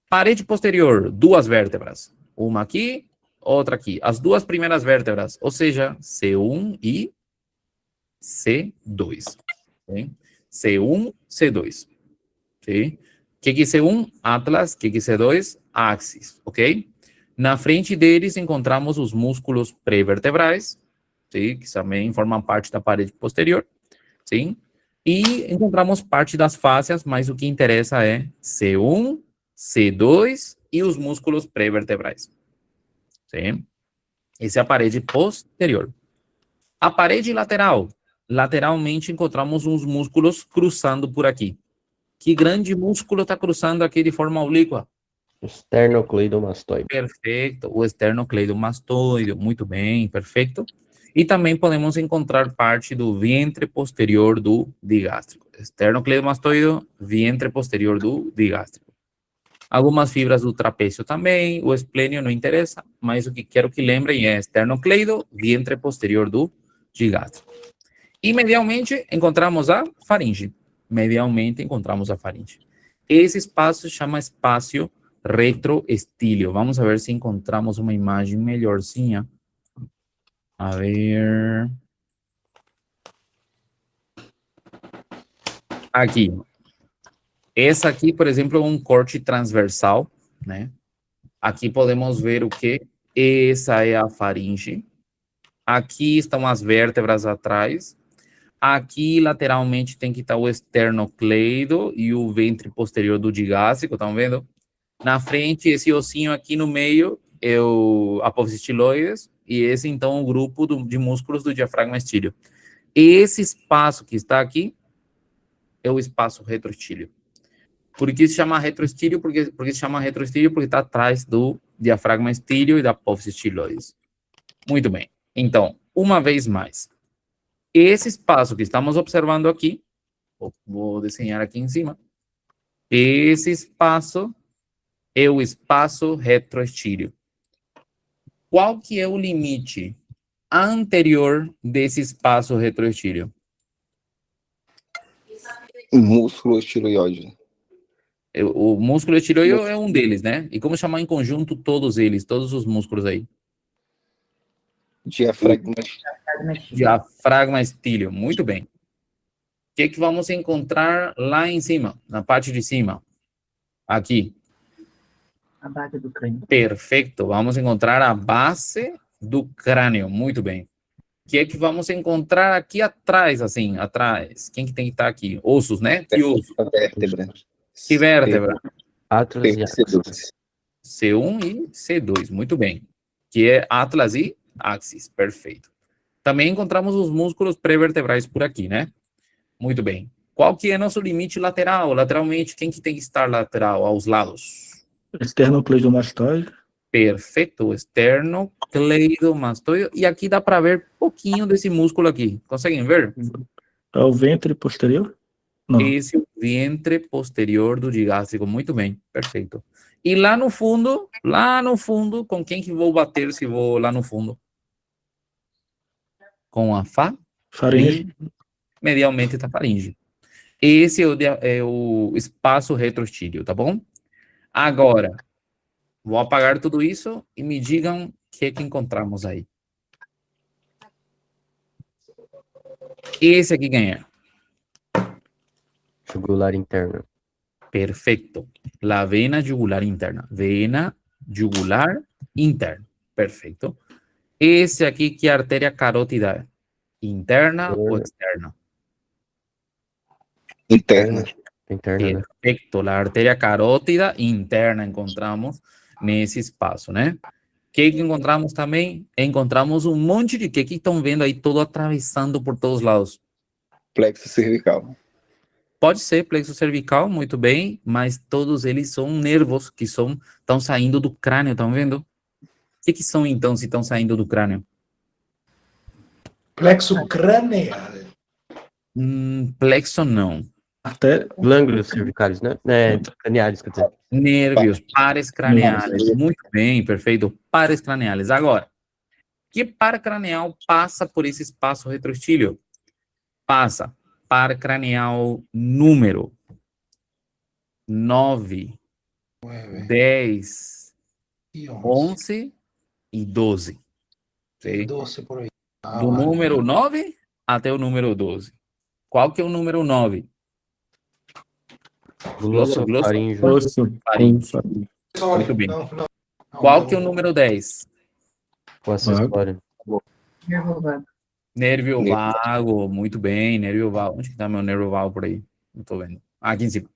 Parede posterior, 2 vértebras. Uma aqui, outra aqui. As 2 primeiras vértebras, ou seja, C1 e C2. Sim? C1, C2. Sim? O que é C1? Atlas. O que é C2? Axis, ok? Na frente deles encontramos os músculos pré-vertebrais, sim? Que também formam parte da parede posterior, sim? E encontramos parte das fáscias, mas o que interessa é C1, C2 e os músculos pré-vertebrais, sim? Essa é a parede posterior. A parede lateral. Lateralmente encontramos uns músculos cruzando por aqui. Que grande músculo está cruzando aqui de forma oblíqua? Esternocleidomastoide. Perfeito, o esternocleidomastoide, muito bem, perfeito. E também podemos encontrar parte do vientre posterior do digástrico. Esternocleidomastoide, vientre posterior do digástrico. Algumas fibras do trapézio também, o esplênio não interessa, mas o que quero que lembrem é esternocleido, vientre posterior do digástrico. E medialmente encontramos a faringe. Medialmente encontramos a faringe. Esse espaço se chama espaço retroestílio. Vamos ver se encontramos uma imagem melhorzinha. A ver. Aqui. Essa aqui, por exemplo, é um corte transversal, né? Aqui podemos ver o que? Essa é a faringe. Aqui estão as vértebras atrás. Aqui, lateralmente, tem que estar o esternocleido e o ventre posterior do digástrico, estão vendo? Na frente, esse ossinho aqui no meio é o apófise estiloides, e esse, então, o grupo de músculos do diafragma estílio. Esse espaço que está aqui é o espaço retroestílio. Por que se chama retroestílio? Porque se chama retroestílio porque está atrás do diafragma estílio e da apófise estiloides. Muito bem. Então, uma vez mais. Esse espaço que estamos observando aqui, vou desenhar aqui em cima, esse espaço é o espaço retroestílio. Qual que é o limite anterior desse espaço retroestílio? Músculo estiloide. O músculo estiloide é um deles, né? E como chamar em conjunto todos eles, todos os músculos aí? Diafragma estílio, muito bem. O que vamos encontrar lá em cima, na parte de cima? Aqui. A base do crânio. Perfeito, vamos encontrar a base do crânio, muito bem. O que vamos encontrar aqui atrás, assim, atrás? Quem que tem que estar aqui? Ossos, né? Que osso? Vértebra. Que vértebra? Atlas e axis. C1 e C2, muito bem. Que é atlas e axis, perfeito. Também encontramos os músculos pré-vertebrais por aqui, né? Muito bem. Qual que é nosso limite lateral? Lateralmente, quem que tem que estar lateral, aos lados? Esternocleidomastoide. Perfeito, esternocleidomastoide. E aqui dá para ver pouquinho desse músculo aqui. Conseguem ver? É o ventre posterior? Não. Esse é o ventre posterior do digástrico. Muito bem, perfeito. E lá no fundo, com quem que vou bater se vou lá no fundo? Com a Faringe. Medialmente está faringe. Esse é o espaço retroestílio, tá bom? Agora, vou apagar tudo isso e me digam o que encontramos aí. Esse aqui ganha. Jugular interna. Perfeito. La vena jugular interna. Vena jugular interna. Perfeito. Esse aqui que é a artéria carótida. Interna ou externa? Interna. Interna, né? Perfeito. A artéria carótida interna encontramos nesse espaço, né? O que encontramos também? Encontramos um monte de que estão vendo aí todo atravessando por todos os lados. Plexo cervical. Pode ser plexo cervical, muito bem, mas todos eles são nervos que estão saindo do crânio, estão vendo? O que são então se estão saindo do crânio? Plexo cranial. Plexo não. Até Glândulos cervicais, né? Craniais, quer dizer. Nervios, pares craniais. Muito bem, perfeito. Pares craniais. Agora, que par cranial passa por esse espaço retroestílio? Passa par cranial número. 9, 9 10, y 11 11 e 12. y ¿Sí? 12 por ahí. Ah, Do vale. número 9 até o número 12. Qual que é o número 9? Glosso, Glossofaríngeo. faríngeo. Muito bem. Não, não. Qual que é o número 10? O acessório. Nervo vago. Nervio vago, muito bem, nervio vago. Onde que tá meu nervio vago por aí? Não tô vendo. Ah, aqui em cima.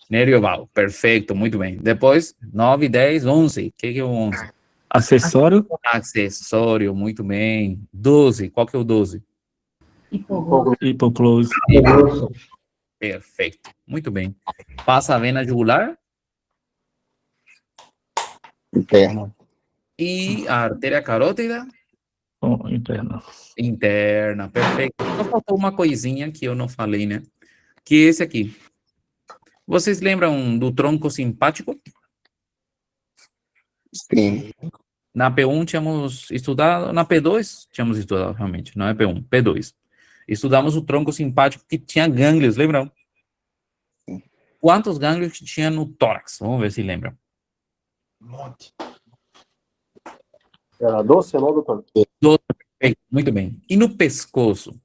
Nervio vago, perfeito, muito bem. Depois, 9, 10, 11. O que que é o 11? Acessório. Acessório, muito bem. 12, qual que é o 12? Hipoclose. Perfeito, muito bem. Passa a vena jugular Interno. e a artéria carótida Interna. interna, perfeito. Só faltou uma coisinha que eu não falei, né? Que é esse aqui. Vocês lembram do tronco simpático? Sim. Na P1 tínhamos estudado, na P2 tínhamos estudado realmente, não é P1, P2. Estudamos o tronco simpático que tinha gânglios, lembram? Quantos gânglios que tinha no tórax? Vamos ver se lembram. Um monte. Era 12, não, doutor? 12, perfeito, muito bem. E no pescoço?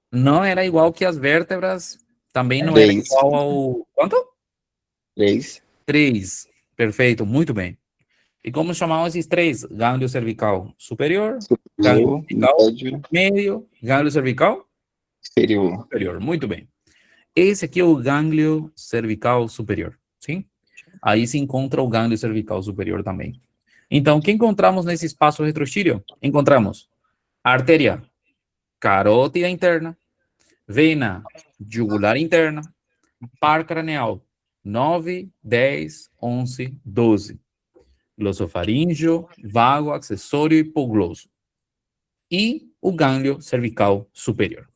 Não era igual que as vértebras, também não era 3. igual ao... Quanto? 3. 3, perfeito, muito bem. E como chamavam esses 3? Gânglio cervical superior, gânglio cervical médio, gânglio cervical superior, muito bem. Esse aqui é o gânglio cervical superior, sim? Aí se encontra o gânglio cervical superior também. Então, o que encontramos nesse espaço retrostírio? Encontramos artéria carótida interna, vena jugular interna, par craneal 9, 10, 11, 12. Glossofaríngeo, vago, acessório e hipoglosso. E o gânglio cervical superior.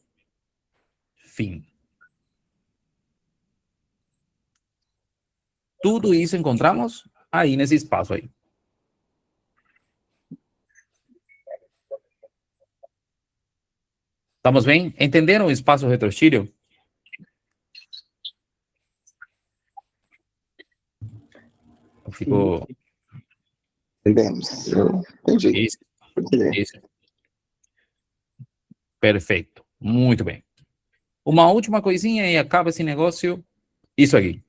Fim. Tudo isso encontramos aí nesse espaço aí. Estamos bem? Entenderam o espaço retrostírio? Ficou... Entendemos. Eu entendi. Isso. Perfeito. Muito bem. Uma última coisinha e acaba esse negócio. Isso aqui.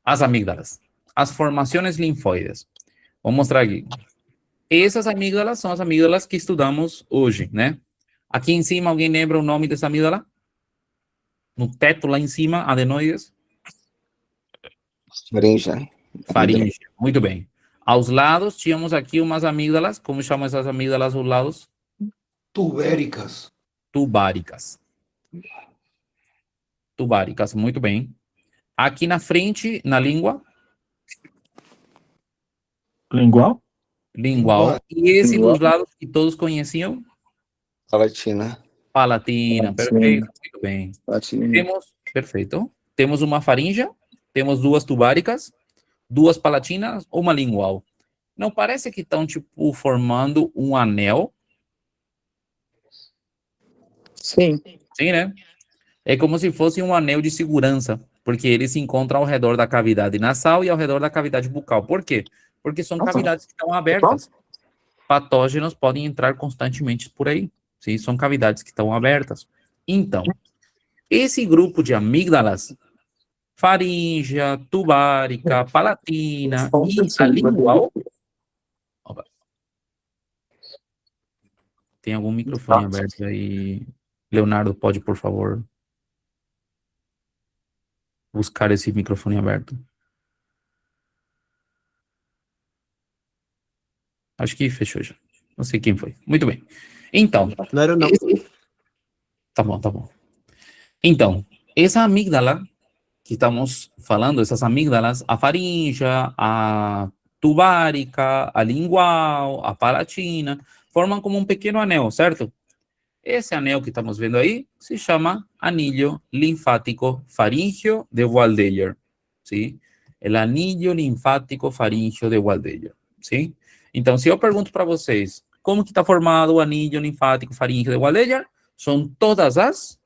As amígdalas. As formações linfóides. Vou mostrar aqui. Essas amígdalas são as amígdalas que estudamos hoje, né? Aqui em cima, alguém lembra o nome dessa amígdala? No teto, lá em cima, adenoides? Faringe. Faringe. Muito bem. Aos lados, tínhamos aqui umas amígdalas. Como chamam essas amígdalas aos lados? Tubéricas. Tubáricas. Tubáricas, muito bem. Aqui na frente, na língua? Lingual? Lingual. E esse dos lados que todos conheciam? Palatina. Palatina, perfeito, muito bem. Temos, perfeito. Temos uma faringe, temos duas tubáricas, duas palatinas, uma lingual. Não parece que estão, tipo, formando um anel? Sim. Sim, né? É como se fosse um anel de segurança, porque ele se encontra ao redor da cavidade nasal e ao redor da cavidade bucal. Por quê? Porque são cavidades que estão abertas. Patógenos podem entrar constantemente por aí. Sim, são cavidades que estão abertas. Então, esse grupo de amígdalas, faríngea, tubárica, palatina e a lingual... Opa. Tem algum microfone aberto aí? Leonardo, pode, por favor, buscar esse microfone aberto? Acho que fechou já. Não sei quem foi. Muito bem. Então... Não era não. Tá bom, tá bom. Então, essa amígdala que estamos falando, essas amígdalas, a faríngea, a tubárica, a lingual, a palatina, formam como um pequeno anel, certo? Esse anel que estamos vendo aí se chama anillo linfático faríngeo de Waldeyer, ¿sí? El anillo linfático faríngeo de Waldeyer, ¿sí? Então, se eu pergunto para vocês, como que está formado o anillo linfático faríngeo de Waldeyer? São todas as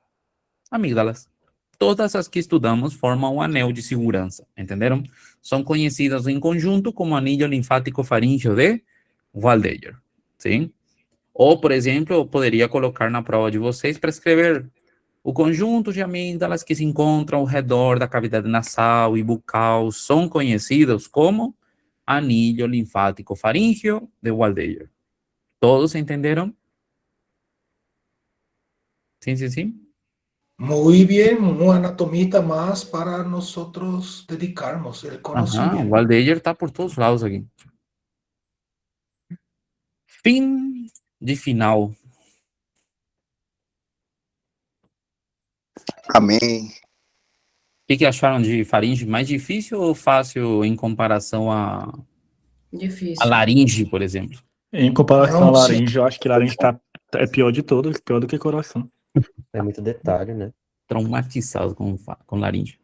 amígdalas. Todas as que estudamos formam um anel de segurança, entenderam? São conhecidas em conjunto como anillo linfático faríngeo de Waldeyer, sim? Ou, por exemplo, eu poderia colocar na prova de vocês para escrever o conjunto de amígdalas que se encontram ao redor da cavidade nasal e bucal são conhecidos como anillo linfático faríngeo de Waldeyer. ¿Todos entenderam? Sim, sim, sim. Muy bien, un anatomista más para nosotros dedicarnos el Aham, conocimiento. Waldeyer tá por todos os lados aqui. Fim de final. Amém. O que acharam de faringe? Mais difícil ou fácil em comparação a Difícil. laringe, por exemplo? Em comparação Não, à sim. laringe, eu acho que laringe é pior de todas, pior do que coração. É muito detalhe, né? Traumatizado com laringe.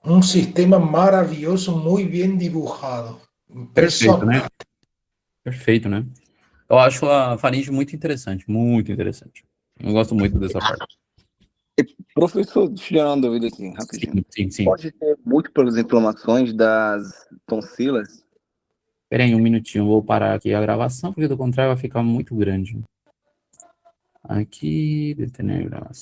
Un sistema maravilloso, muy bien dibujado. Perfeito, né? Impresionante. Perfeito, né? Eu acho a faringe muito interessante, muito interessante. Eu gosto muito dessa parte. Professor, deixa eu tirar uma dúvida aqui, rapidinho. Sim. Pode ter múltiplas inflamações das tonsilas? Espera aí um minutinho, eu vou parar aqui a gravação, porque do contrário vai ficar muito grande. Aqui, detener a gravação.